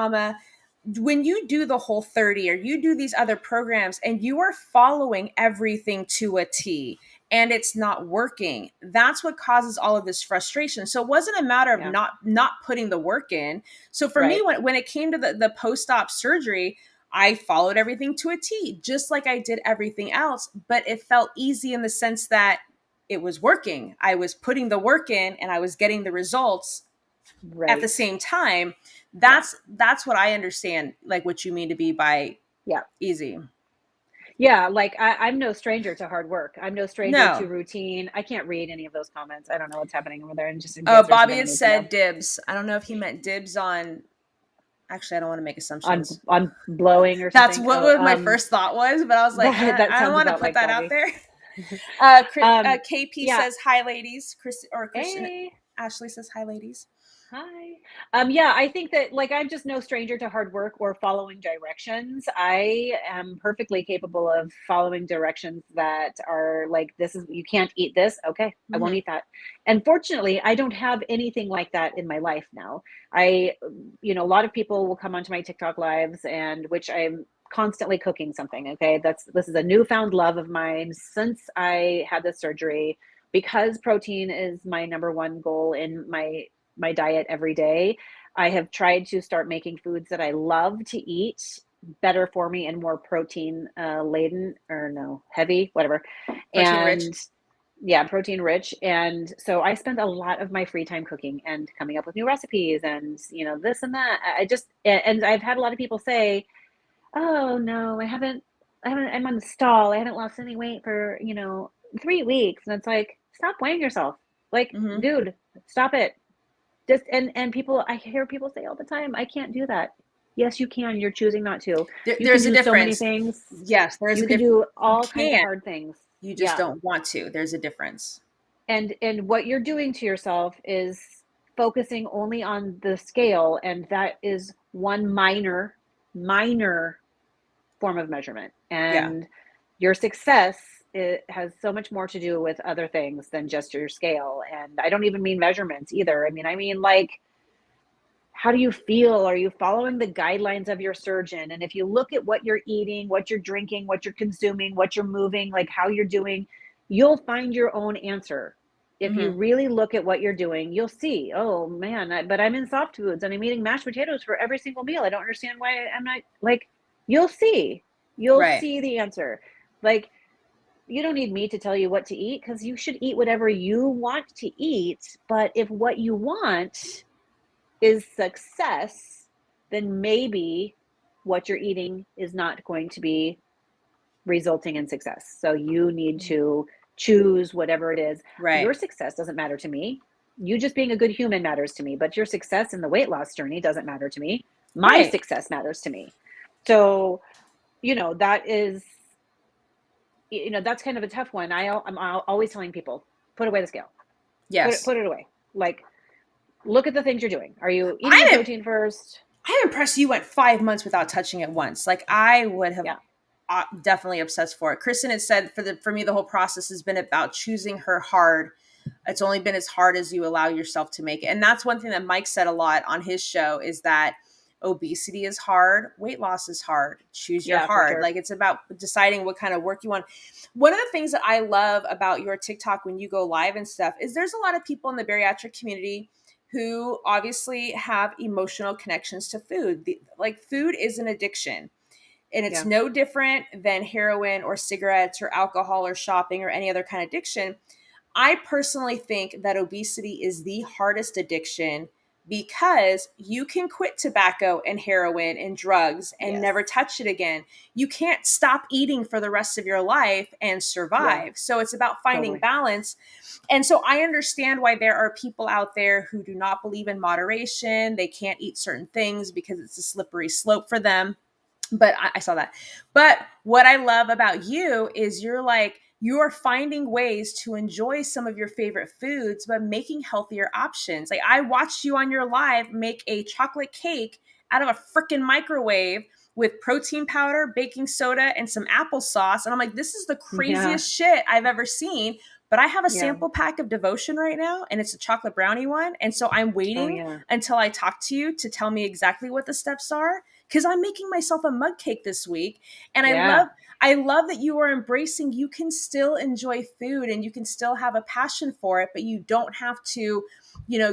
A: when you do the whole 30 or you do these other programs and you are following everything to a T and it's not working, that's what causes all of this frustration. So it wasn't a matter of
B: Yeah.
A: not putting the work in. So for me,
B: Right.
A: when it came to the post-op surgery, I followed everything to a T, just like I did everything else, but it felt easy in the sense that it was working. I was putting the work in and I was getting the results at the
B: Right.
A: same time.
B: Yeah.
A: That's what I understand, like what you mean to be by
B: Yeah.
A: easy.
B: Yeah. Like I'm no stranger to hard work. I'm no stranger to
A: No.
B: routine. I can't read any of those comments. I don't know what's happening over there. And just in
A: Oh,
B: case there's
A: Bobby
B: something I
A: had
B: need to know
A: said dibs. I don't know if he meant dibs on. Actually, I don't want to make
B: on
A: assumptions.
B: blowing or
A: That's
B: something.
A: what
B: Oh,
A: my first thought was, but I was like,
B: that
A: I don't
B: sounds
A: want to
B: about
A: put
B: like
A: that out
B: Bobby.
A: there.
B: Um,
A: KP
B: yeah.
A: says hi, ladies. Christian
B: Hey.
A: Ashley says hi, ladies.
B: Hi. Yeah, I think that like I'm just no stranger to hard work or following directions. I am perfectly capable of following directions that are like, this is, you can't eat this. Okay, I won't
A: Hmm.
B: eat that. And fortunately, I don't have anything like that in my life now. A lot of people will come onto my TikTok lives and which I'm constantly cooking something. Okay, this is a newfound love of mine since I had this surgery because protein is my number one goal in my diet every day. I have tried to start making foods that I love to eat better for me and more protein laden or no, heavy, whatever.
A: Protein rich.
B: And yeah, protein rich. And so I spend a lot of my free time cooking and coming up with new recipes and, this and that. And I've had a lot of people say, oh no, I'm on the stall. I haven't lost any weight for, 3 weeks. And it's like, stop weighing yourself. Like,
A: Hmm.
B: dude, stop it. Just and people, I hear people say all the time, I can't do that. Yes, you can. You're choosing not to. You can
A: There's a
B: do so many
A: difference.
B: things.
A: Yes, there is
B: You
A: a
B: can
A: difference.
B: do
A: You
B: all kinds of
A: can.
B: hard things.
A: You just
B: Yeah.
A: don't want to. There's a difference.
B: And what you're doing to yourself is focusing only on the scale, and that is one minor form of measurement.
A: Yeah.
B: And your success, it has so much more to do with other things than just your scale. And I don't even mean measurements either. I mean like, how do you feel? Are you following the guidelines of your surgeon? And if you look at what you're eating, what you're drinking, what you're consuming, what you're moving, like how you're doing, you'll find your own answer. If you
A: Hmm.
B: really look at what you're doing, you'll see, oh man, but I'm in soft foods and I'm eating mashed potatoes for every single meal. I don't understand why I'm not like, you'll see, you'll
A: Right.
B: see the answer. Like, you don't need me to tell you what to eat because you should eat whatever you want to eat. But if what you want is success, then maybe what you're eating is not going to be resulting in success. So you need to choose whatever it is.
A: Right.
B: Your success doesn't matter to me. You just being a good human matters to me, but your success in the weight loss journey doesn't matter to me. My
A: Right.
B: success matters to me. So, that is, that's kind of a tough one. I'm always telling people, put away the scale,
A: Yes.
B: put it away. Like, look at the things you're doing. Are you eating your
A: I'm
B: protein first?
A: I'm impressed you went 5 months without touching it once. Like I would have
B: Yeah.
A: definitely obsessed for it. Kristen had said for me the whole process has been about choosing her hard. It's only been as hard as you allow yourself to make it. And that's one thing that Mike said a lot on his show is that obesity is hard, weight loss is hard. Choose your
B: Yeah, for
A: hard.
B: sure.
A: Like it's about deciding what kind of work you want. One of the things that I love about your TikTok when you go live and stuff is there's a lot of people in the bariatric community who obviously have emotional connections to food. Like food is an addiction. And it's
B: Yeah.
A: no different than heroin or cigarettes or alcohol or shopping or any other kind of addiction. I personally think that obesity is the hardest addiction because you can quit tobacco and heroin and drugs and
B: Yes.
A: never touch it again. You can't stop eating for the rest of your life and
B: Yeah,
A: survive. So it's about finding
B: totally.
A: balance. And so I understand why there are people out there who do not believe in moderation. They can't eat certain things because it's a slippery slope for them, but I saw that. But what I love about you is you're finding ways to enjoy some of your favorite foods, but making healthier options. Like I watched you on your live make a chocolate cake out of a freaking microwave with protein powder, baking soda, and some applesauce. And I'm like, this is the
B: Yeah.
A: craziest shit I've ever seen. But I have a
B: Yeah.
A: sample pack of Devotion right now, and it's a chocolate brownie one. And so I'm
B: Oh,
A: waiting
B: yeah.
A: until I talk to you to tell me exactly what the steps are because I'm making myself a mug cake this week. And
B: Yeah.
A: I love that you are embracing you can still enjoy food and you can still have a passion for it, but you don't have to,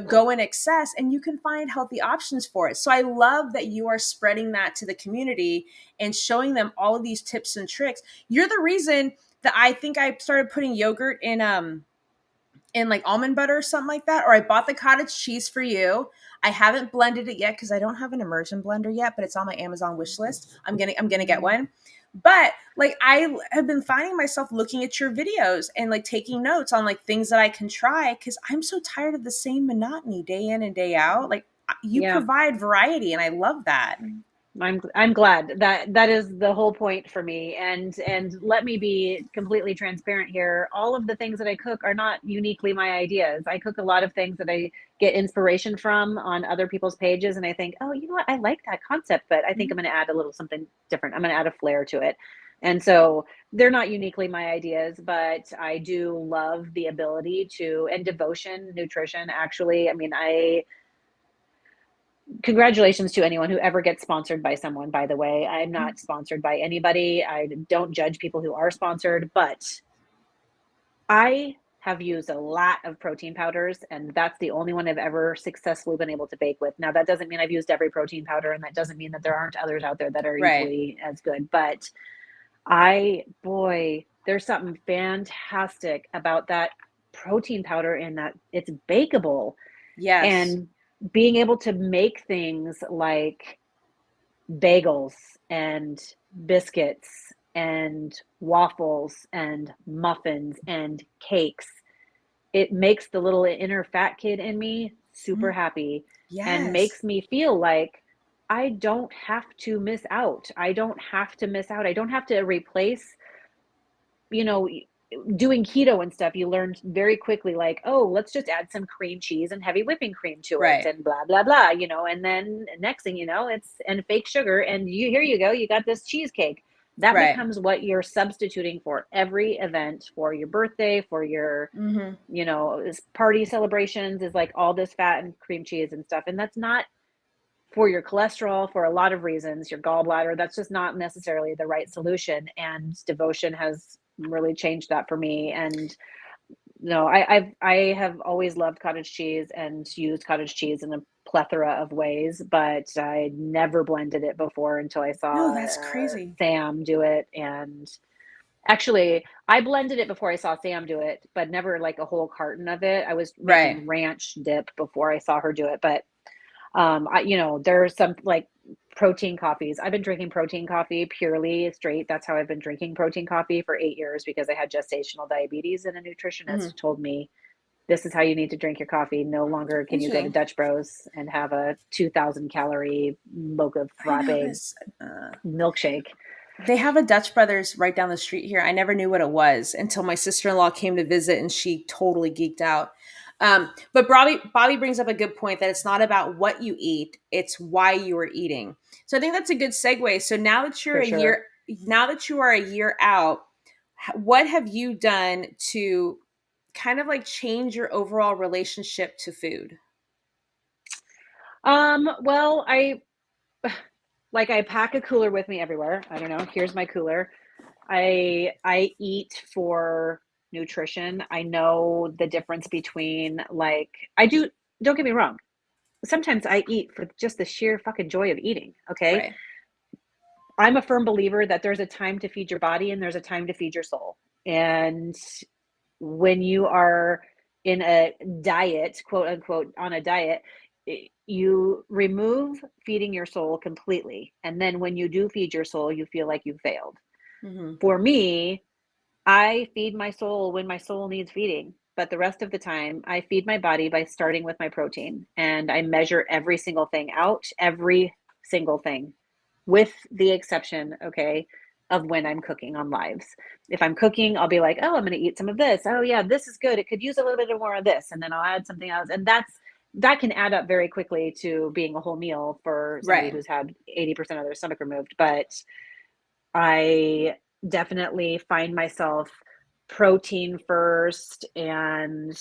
A: go in excess and you can find healthy options for it. So I love that you are spreading that to the community and showing them all of these tips and tricks. You're the reason that I think I started putting yogurt in like almond butter or something like that, or I bought the cottage cheese for you. I haven't blended it yet because I don't have an immersion blender yet, but it's on my Amazon wish list. I'm gonna get
B: Mhm.
A: one. But like I have been finding myself looking at your videos and like taking notes on like things that I can try because I'm so tired of the same monotony day in and day out. Like you
B: Yeah.
A: provide variety and I love that.
B: I'm glad that that is the whole point for me. And let me be completely transparent here. All of the things that I cook are not uniquely my ideas. I cook a lot of things that I get inspiration from on other people's pages, and I think, oh, you know what? I like that concept, but I think I'm going to add a little something different. I'm going to add a flair to it. And so they're not uniquely my ideas, but I do love the ability to, and Devotion Nutrition, actually. I mean, congratulations to anyone who ever gets sponsored by someone, by the way. I'm not sponsored by anybody. I don't judge people who are sponsored, but I have used a lot of protein powders, and that's the only one I've ever successfully been able to bake with. Now, that doesn't mean I've used every protein powder, and that doesn't mean that there aren't others out there that are
A: Right.
B: equally as good. But boy, there's something fantastic about that protein powder in that it's bakeable,
A: Yes.
B: and being able to make things like bagels and biscuits and waffles and muffins and cakes. It makes the little inner fat kid in me super
A: Mhm.
B: happy and
A: Yes.
B: makes me feel like I don't have to miss out. I don't have to miss out. I don't have to replace, you know, doing keto and stuff. You learn very quickly, like, oh, let's just add some cream cheese and heavy whipping cream to it
A: Right.
B: and blah, blah, blah, and then next thing you know, it's and fake sugar. And here you go, you got this cheesecake. That
A: Right.
B: becomes what you're substituting for every event, for your birthday, for your,
A: Mm-hmm.
B: party celebrations, is like all this fat and cream cheese and stuff. And that's not for your cholesterol for a lot of reasons, your gallbladder. That's just not necessarily the right solution. And Devotion has really changed that for me. And no, I have always loved cottage cheese and used cottage cheese in a plethora of ways, but I never blended it before until I
A: No,
B: saw
A: that's crazy.
B: Sam do it. And actually, I blended it before I saw Sam do it, but never like a whole carton of it. I was
A: Right.
B: making ranch dip before I saw her do it. But There's some like protein coffees. I've been drinking protein coffee purely straight. That's how I've been drinking protein coffee for 8 years because I had gestational diabetes, and a
A: Mhm.
B: nutritionist told me this is how you need to drink your coffee. No longer can you go to
A: Interesting.
B: Dutch Bros and have a 2,000 calorie mocha
A: I know
B: frappe
A: this.
B: milkshake.
A: They have a Dutch Brothers right down the street here. I never knew what it was until my sister in law came to visit, and she totally geeked out. But Bobby brings up a good point that it's not about what you eat; it's why you are eating. So I think that's a good segue. So
B: For sure.
A: now that you are a year out, what have you done to kind of like change your overall relationship to food?
B: Well, I pack a cooler with me everywhere. I don't know. Here's my cooler. I eat for nutrition. I know the difference between like I do don't get me wrong. Sometimes I eat for just the sheer fucking joy of eating, okay?
A: Right.
B: I'm a firm believer that there's a time to feed your body and there's a time to feed your soul. And when you are in a diet, quote unquote, on a diet, you remove feeding your soul completely. And then when you do feed your soul, you feel like you failed.
A: Hmm.
B: For me, I feed my soul when my soul needs feeding. But the rest of the time, I feed my body by starting with my protein. And I measure every single thing out, every single thing, with the exception, okay, of when I'm cooking on lives. If I'm cooking, I'll be like, oh, I'm going to eat some of this. Oh, yeah, this is good. It could use a little bit more of this. And then I'll add something else. And that can add up very quickly to being a whole meal for somebody
A: Right.
B: who's had 80% of their stomach removed. But I definitely find myself protein first, and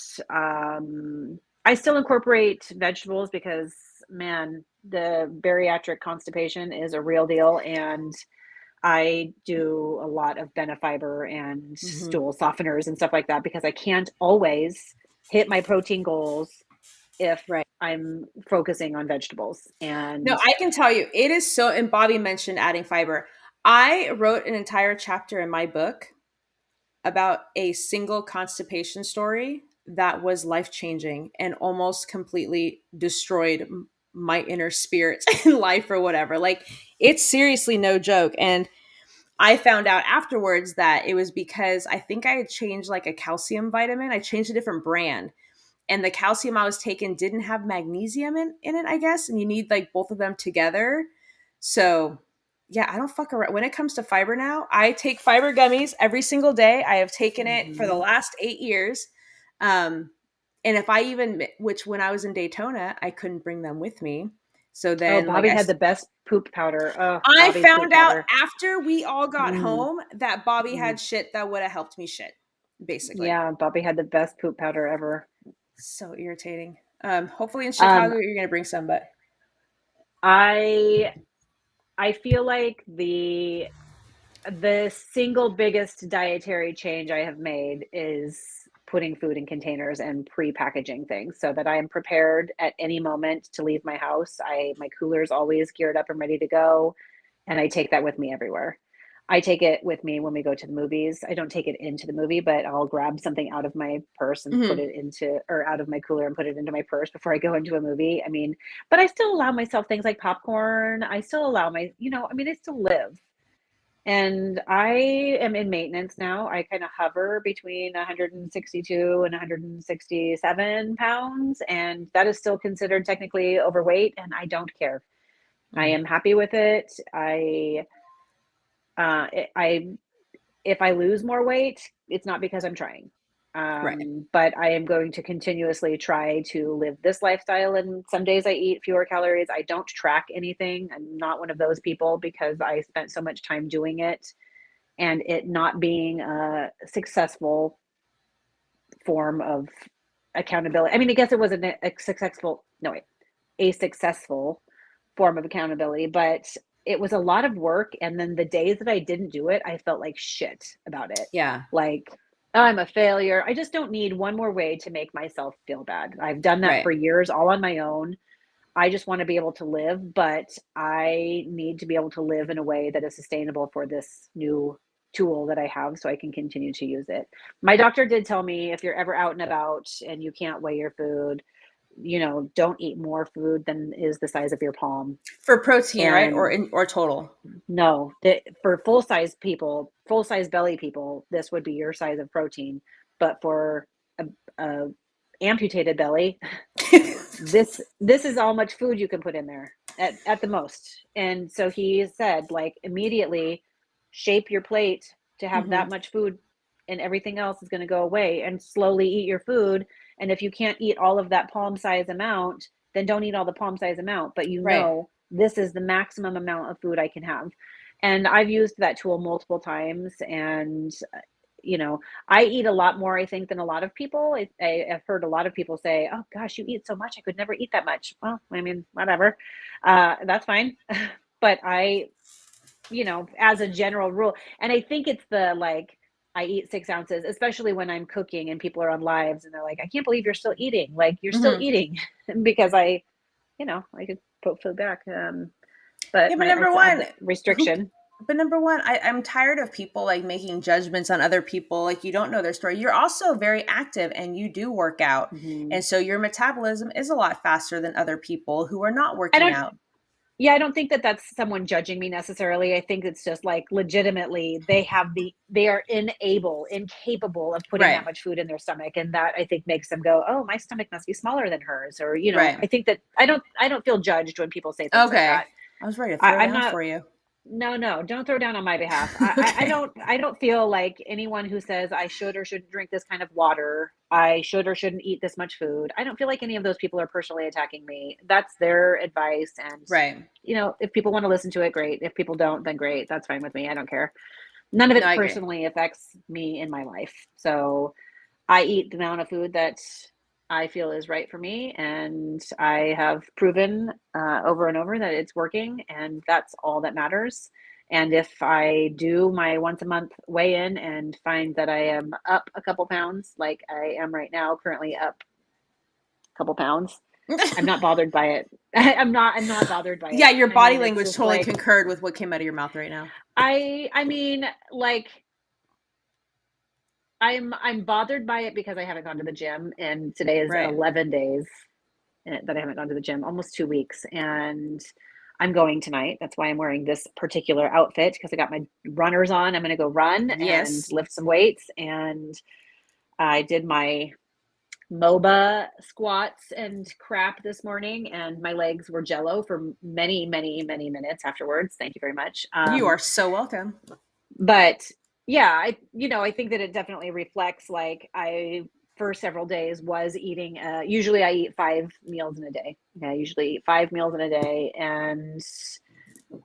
B: I still incorporate vegetables because, man, the bariatric constipation is a real deal, and I do a lot of Benefiber and
A: Hmm.
B: stool softeners and stuff like that because I can't always hit my protein goals if
A: Right.
B: I'm focusing on vegetables.
A: No,
B: And
A: I can tell you, it is so. And Bobby mentioned adding fiber. I wrote an entire chapter in my book about a single constipation story that was life changing and almost completely destroyed my inner spirit in life or whatever. Like, it's seriously no joke. And I found out afterwards that it was because I think I had changed like a calcium vitamin. I changed a different brand, and the calcium I was taking didn't have magnesium in it, I guess. And you need like both of them together. So yeah, I don't fuck around. When it comes to fiber now, I take fiber gummies every single day. I have taken it for the
B: mhm.
A: last 8 years. Um, and if I even, which when I was in Daytona, I couldn't bring them with me. So
B: Oh,
A: then, like,
B: Bobby had the best poop powder. Oh,
A: I
B: Bobby's poop
A: found out
B: powder.
A: after we all got
B: Mm,
A: home that Bobby
B: mm.
A: had shit that would have helped me shit, basically.
B: Yeah, Bobby had the best poop powder ever.
A: So irritating. Hopefully in
B: Um,
A: Chicago you're gonna bring some, but
B: I I feel like the single biggest dietary change I have made is putting food in containers and pre-packaging things so that I am prepared at any moment to leave my house. My cooler is always geared up and ready to go, and I take that with me everywhere. I take it with me when we go to the movies. I don't take it into the movie, but I'll grab something out of my purse and put
A: mhm,
B: it into, or out of my cooler and put it into my purse before I go into a movie. I mean, but I still allow myself things like popcorn. I still allow I mean, I still live. And I am in maintenance now. I kind of hover between 162 and 167 pounds, and that is still considered technically overweight, and I don't care. I
A: mhm.
B: am happy with it. I if I lose more weight, it's not because I'm trying.
A: Right.
B: But I am going to continuously try to live this lifestyle. And some days I eat fewer calories. I don't track anything. I'm not one of those people because I spent so much time doing it and it not being a successful form of accountability. I mean, I guess it wasn't a successful, no, wait, a successful form of accountability, but it was a lot of work. And then the days that I didn't do it, I felt like shit about it.
A: Yeah.
B: Like, oh, I'm a failure. I just don't need one more way to make myself feel bad. I've done that
A: Right.
B: for years, all on my own. I just want to be able to live, but I need to be able to live in a way that is sustainable for this new tool that I have so I can continue to use it. My doctor did tell me if you're ever out and about and you can't weigh your food, don't eat more food than is the size of your palm.
A: For protein, right?
B: And
A: Or total.
B: no, for full size belly people, this would be your size of protein. But for a amputated belly, this is how much food you can put in there at the most. And so he said, like, immediately shape your plate to have
A: Mm-hmm.
B: that much food, and everything else is going to go away, and slowly eat your food. And if you can't eat all of that palm size amount, then don't eat all the palm size amount, but
A: Right.
B: this is the maximum amount of food I can have. And I've used that tool multiple times, and you know, I eat a lot more, I think, than a lot of people. I've heard a lot of people say, "Oh gosh, you eat so much. I could never eat that much." Well, I mean, whatever. That's fine. But as a general rule, and I think it's the like, I eat 6 ounces, especially when I'm cooking and people are on lives and they're like, "I can't believe you're still eating. Like, you're still
A: Mm-hmm.
B: eating," because I could put food back. But
A: Yeah, but
B: I
A: number
B: still have
A: one,
B: the
A: who
B: restriction.
A: but number one, I'm tired of people like making judgments on other people. Like, you don't know their story. You're also very active and you do work out.
B: Hmm.
A: And so your metabolism is a lot faster than other people who are not
B: I
A: working
B: don't
A: out.
B: Yeah, I don't think that that's someone judging me necessarily. I think it's just like, legitimately, they are incapable of putting that
A: Right.
B: much food in their stomach, and that, I think, makes them go, "Oh, my stomach must be smaller than hers," or
A: Right.
B: I think that I don't feel judged when people say things like
A: Okay.
B: that.
A: I was ready to throw
B: I'm
A: down
B: not.
A: for you.
B: No, no, don't throw down on my behalf.
A: Okay.
B: I don't feel like anyone who says I should or shouldn't drink this kind of water, I should or shouldn't eat this much food. I don't feel like any of those people are personally attacking me. That's their advice, and
A: Right.
B: if people want to listen to it, great. If people don't, then great. That's fine with me. I don't care. None of
A: No,
B: it
A: I agree.
B: personally affects me in my life. So I eat the amount of food that I feel is right for me, and I have proven over and over that it's working, and that's all that matters. And if I do my once a month weigh in and find that I am up a couple pounds, like I am right now, currently up a couple pounds, I'm not bothered by it. I'm not bothered by
A: Yeah,
B: it.
A: your
B: I
A: body
B: mean, it's
A: language
B: just
A: totally
B: like,
A: concurred with what came out of your mouth right now.
B: I mean, like, I'm bothered by it because I haven't gone to the gym, and today is
A: Right.
B: 11 days that I haven't gone to the gym, almost 2 weeks, and I'm going tonight. That's why I'm wearing this particular outfit, because I got my runners on. I'm going to go run and
A: Yes.
B: lift some weights, and I did my MOBA squats and crap this morning, and my legs were jello for many, many, many minutes afterwards. Thank you very much.
A: You are so welcome.
B: But yeah, I think that it definitely reflects, like, I for several days was eating, usually I eat 5 meals in a day. Yeah, I usually eat 5 meals in a day,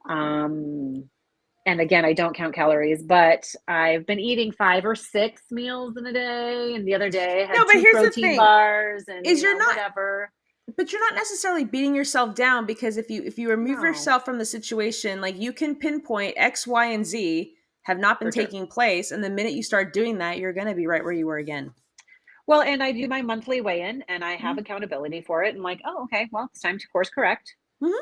B: um and again, I don't count calories, but I've been eating 5 or 6 meals in a day, and the other day I
A: No,
B: had
A: but
B: two
A: here's the
B: protein
A: thing.
B: bars, and
A: Is you're not
B: whatever.
A: but you're not necessarily beating yourself down, because if you remove
B: No,
A: yourself from the situation, like, you can pinpoint X, Y, and Z have not been
B: for sure.
A: taking place, and the minute you start doing that, you're going to be right where you were again.
B: Well, and I do my monthly weigh-in, and I have
A: Mhm.
B: accountability for it, and like, oh, okay, well, it's time to course correct.
A: Mhm.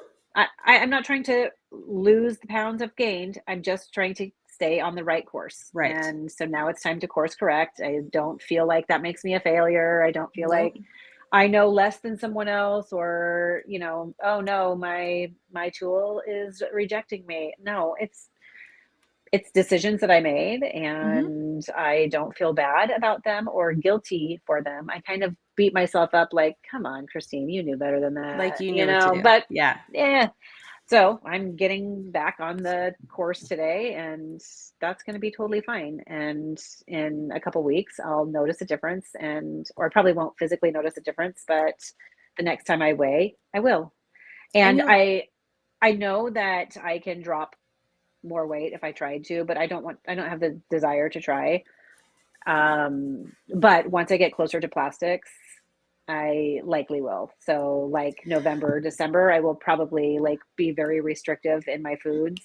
B: I'm not trying to lose the pounds I've gained. I'm just trying to stay on the right course.
A: Right.
B: And so now it's time to course correct. I don't feel like that makes me a failure. I don't feel like
A: Nope.
B: I know less than someone else, or, oh no, my tool is rejecting me. No, it's decisions that I made,
A: Mhm.
B: and I don't feel bad about them or guilty for them. I kind of beat myself up like, come on, Christine, you knew better than
A: Like,
B: that,
A: you knew what to do.
B: but
A: Yeah.
B: yeah. So I'm getting back on the course today, and that's going to be totally fine. And in a couple weeks, I'll notice a difference, or I probably won't physically notice a difference, but the next time I weigh, I will.
A: And
B: And
A: you'll
B: I know that I can drop more weight if I tried to, but I don't have the desire to try. But once I get closer to plastics, I likely will. So like November, December, I will probably like be very restrictive in my foods.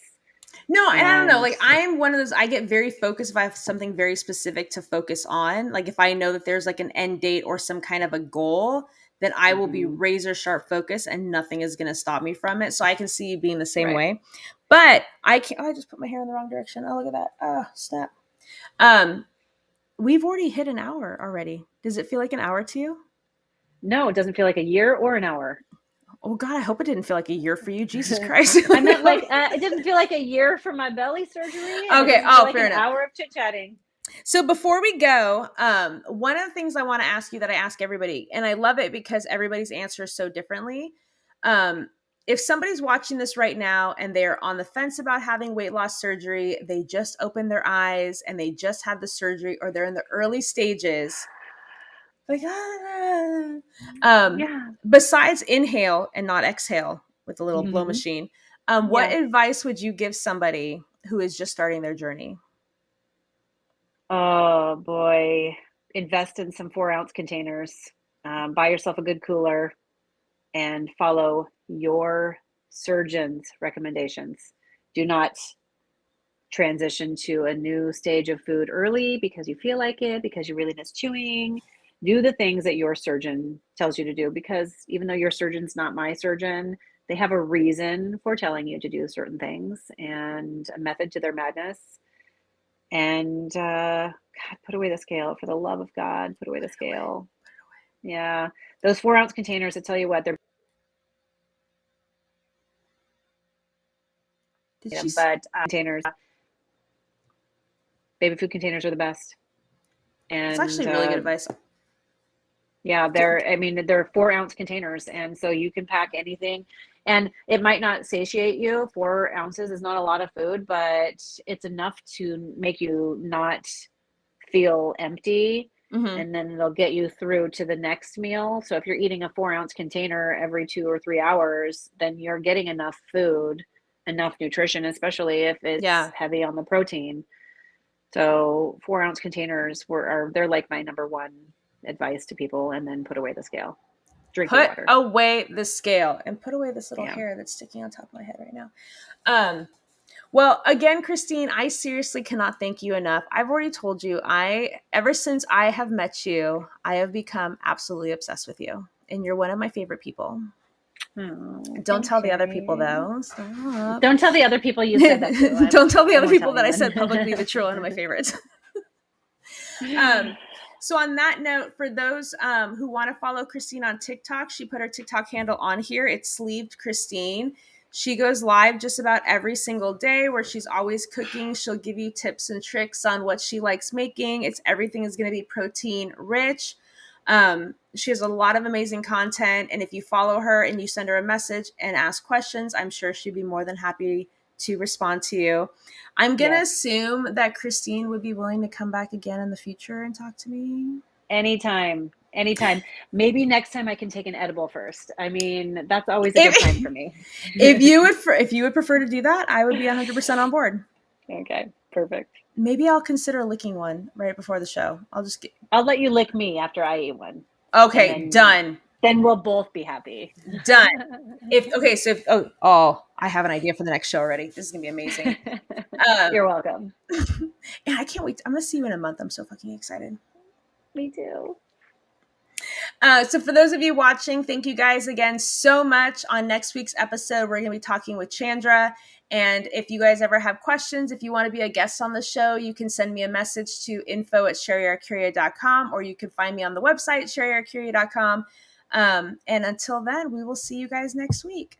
A: No, and I don't know.
B: And
A: Like, I'm one of those. I get very focused if I have something very specific to focus on. Like, if I know that there's like an end date or some kind of a goal, then I will be
B: mhm,
A: razor sharp focused, and nothing is going to stop me from it. So I can see you being the same
B: right.
A: way. But I can't. Oh, I just put my hair in the wrong direction. Oh, look at that. Oh, snap. Um, we've already hit an hour already. Does it feel like an hour to you?
B: No, it doesn't feel like a year or an hour.
A: Oh God, I hope it didn't feel like a year for you. Jesus Christ.
B: I meant like it didn't feel like a year for my belly surgery, and it
A: Okay.
B: doesn't feel
A: Oh,
B: like
A: fair
B: an
A: enough.
B: hour of chit chatting.
A: So before we go, one of the things I want to ask you that I ask everybody, and I love it because everybody's answer is so differently. If somebody's watching this right now and they're on the fence about having weight loss surgery, they just opened their eyes and they just had the surgery, or they're in the early stages, like,
B: Yeah.
A: besides inhale and not exhale with the little blow
B: Mm-hmm.
A: machine, what
B: Yeah.
A: advice would you give somebody who is just starting their journey?
B: Oh boy. Invest in some 4 ounce containers. Buy yourself a good cooler and follow your surgeon's recommendations. Do not transition to a new stage of food early because you feel like it, because you really miss chewing. Do the things that your surgeon tells you to do, because even though your surgeon's not my surgeon, they have a reason for telling you to do certain things and a method to their madness. And God, put away the scale, for the love of God, put away the scale. Yeah, those 4 ounce containers, I tell you what, they're
A: Did she?
B: but containers, baby food containers are the best.
A: That's
B: And
A: actually really good advice.
B: yeah, I mean, they're 4 ounce containers. And so you can pack anything. And it might not satiate you. 4 ounces is not a lot of food, but it's enough to make you not feel empty.
A: Mm-hmm.
B: And then it'll get you through to the next meal. So if you're eating a 4 ounce container every 2 or 3 hours, then you're getting enough food, enough nutrition, especially if it's
A: Yeah.
B: heavy on the protein. So 4 ounce containers they're like my number one advice to people. And then put away the scale. Drink your
A: Put
B: water.
A: away the scale and put away this little
B: Yeah.
A: hair that's sticking on top of my head right now. Well, again, Christine, I seriously cannot thank you enough. I've already told you, ever since I have met you, I have become absolutely obsessed with you. And you're one of my favorite people.
B: Oh,
A: Don't
B: thanks,
A: tell the other people
B: Sherry.
A: though. Stop.
B: Don't tell the other people you said that to.
A: Don't tell the
B: I
A: other
B: won't
A: people
B: tell
A: that I
B: anyone.
A: said publicly that you're one of my favorites. Um, so on that note, for those who want to follow Christine on TikTok, she put her TikTok handle on here. It's Sleeved Christine. She goes live just about every single day where she's always cooking. She'll give you tips and tricks on what she likes making. Everything is going to be protein rich. She has a lot of amazing content. And if you follow her and you send her a message and ask questions, I'm sure she'd be more than happy to respond to you. I'm going to
B: Yes.
A: assume that Christine would be willing to come back again in the future and talk to me.
B: Anytime. Anytime. Maybe next time I can take an edible first. I mean, that's always a good sign
A: If,
B: for me.
A: if you would prefer to do that, I would be 100% on board.
B: Okay, perfect.
A: Maybe I'll consider licking one right before the show.
B: I'll let you lick me after I eat one. And
A: Okay, done.
B: then we'll both be happy.
A: Done. I have an idea for the next show already. This is gonna be amazing.
B: You're welcome.
A: And I can't wait. I'm gonna see you in a month. I'm so fucking excited.
B: Me too.
A: So for those of you watching, thank you guys again so much. On next week's episode, we're going to be talking with Chandra. And if you guys ever have questions, if you want to be a guest on the show, you can send me a message to info@sherryarcuria.com, or you can find me on the website, sherryarcuria.com. And until then, we will see you guys next week.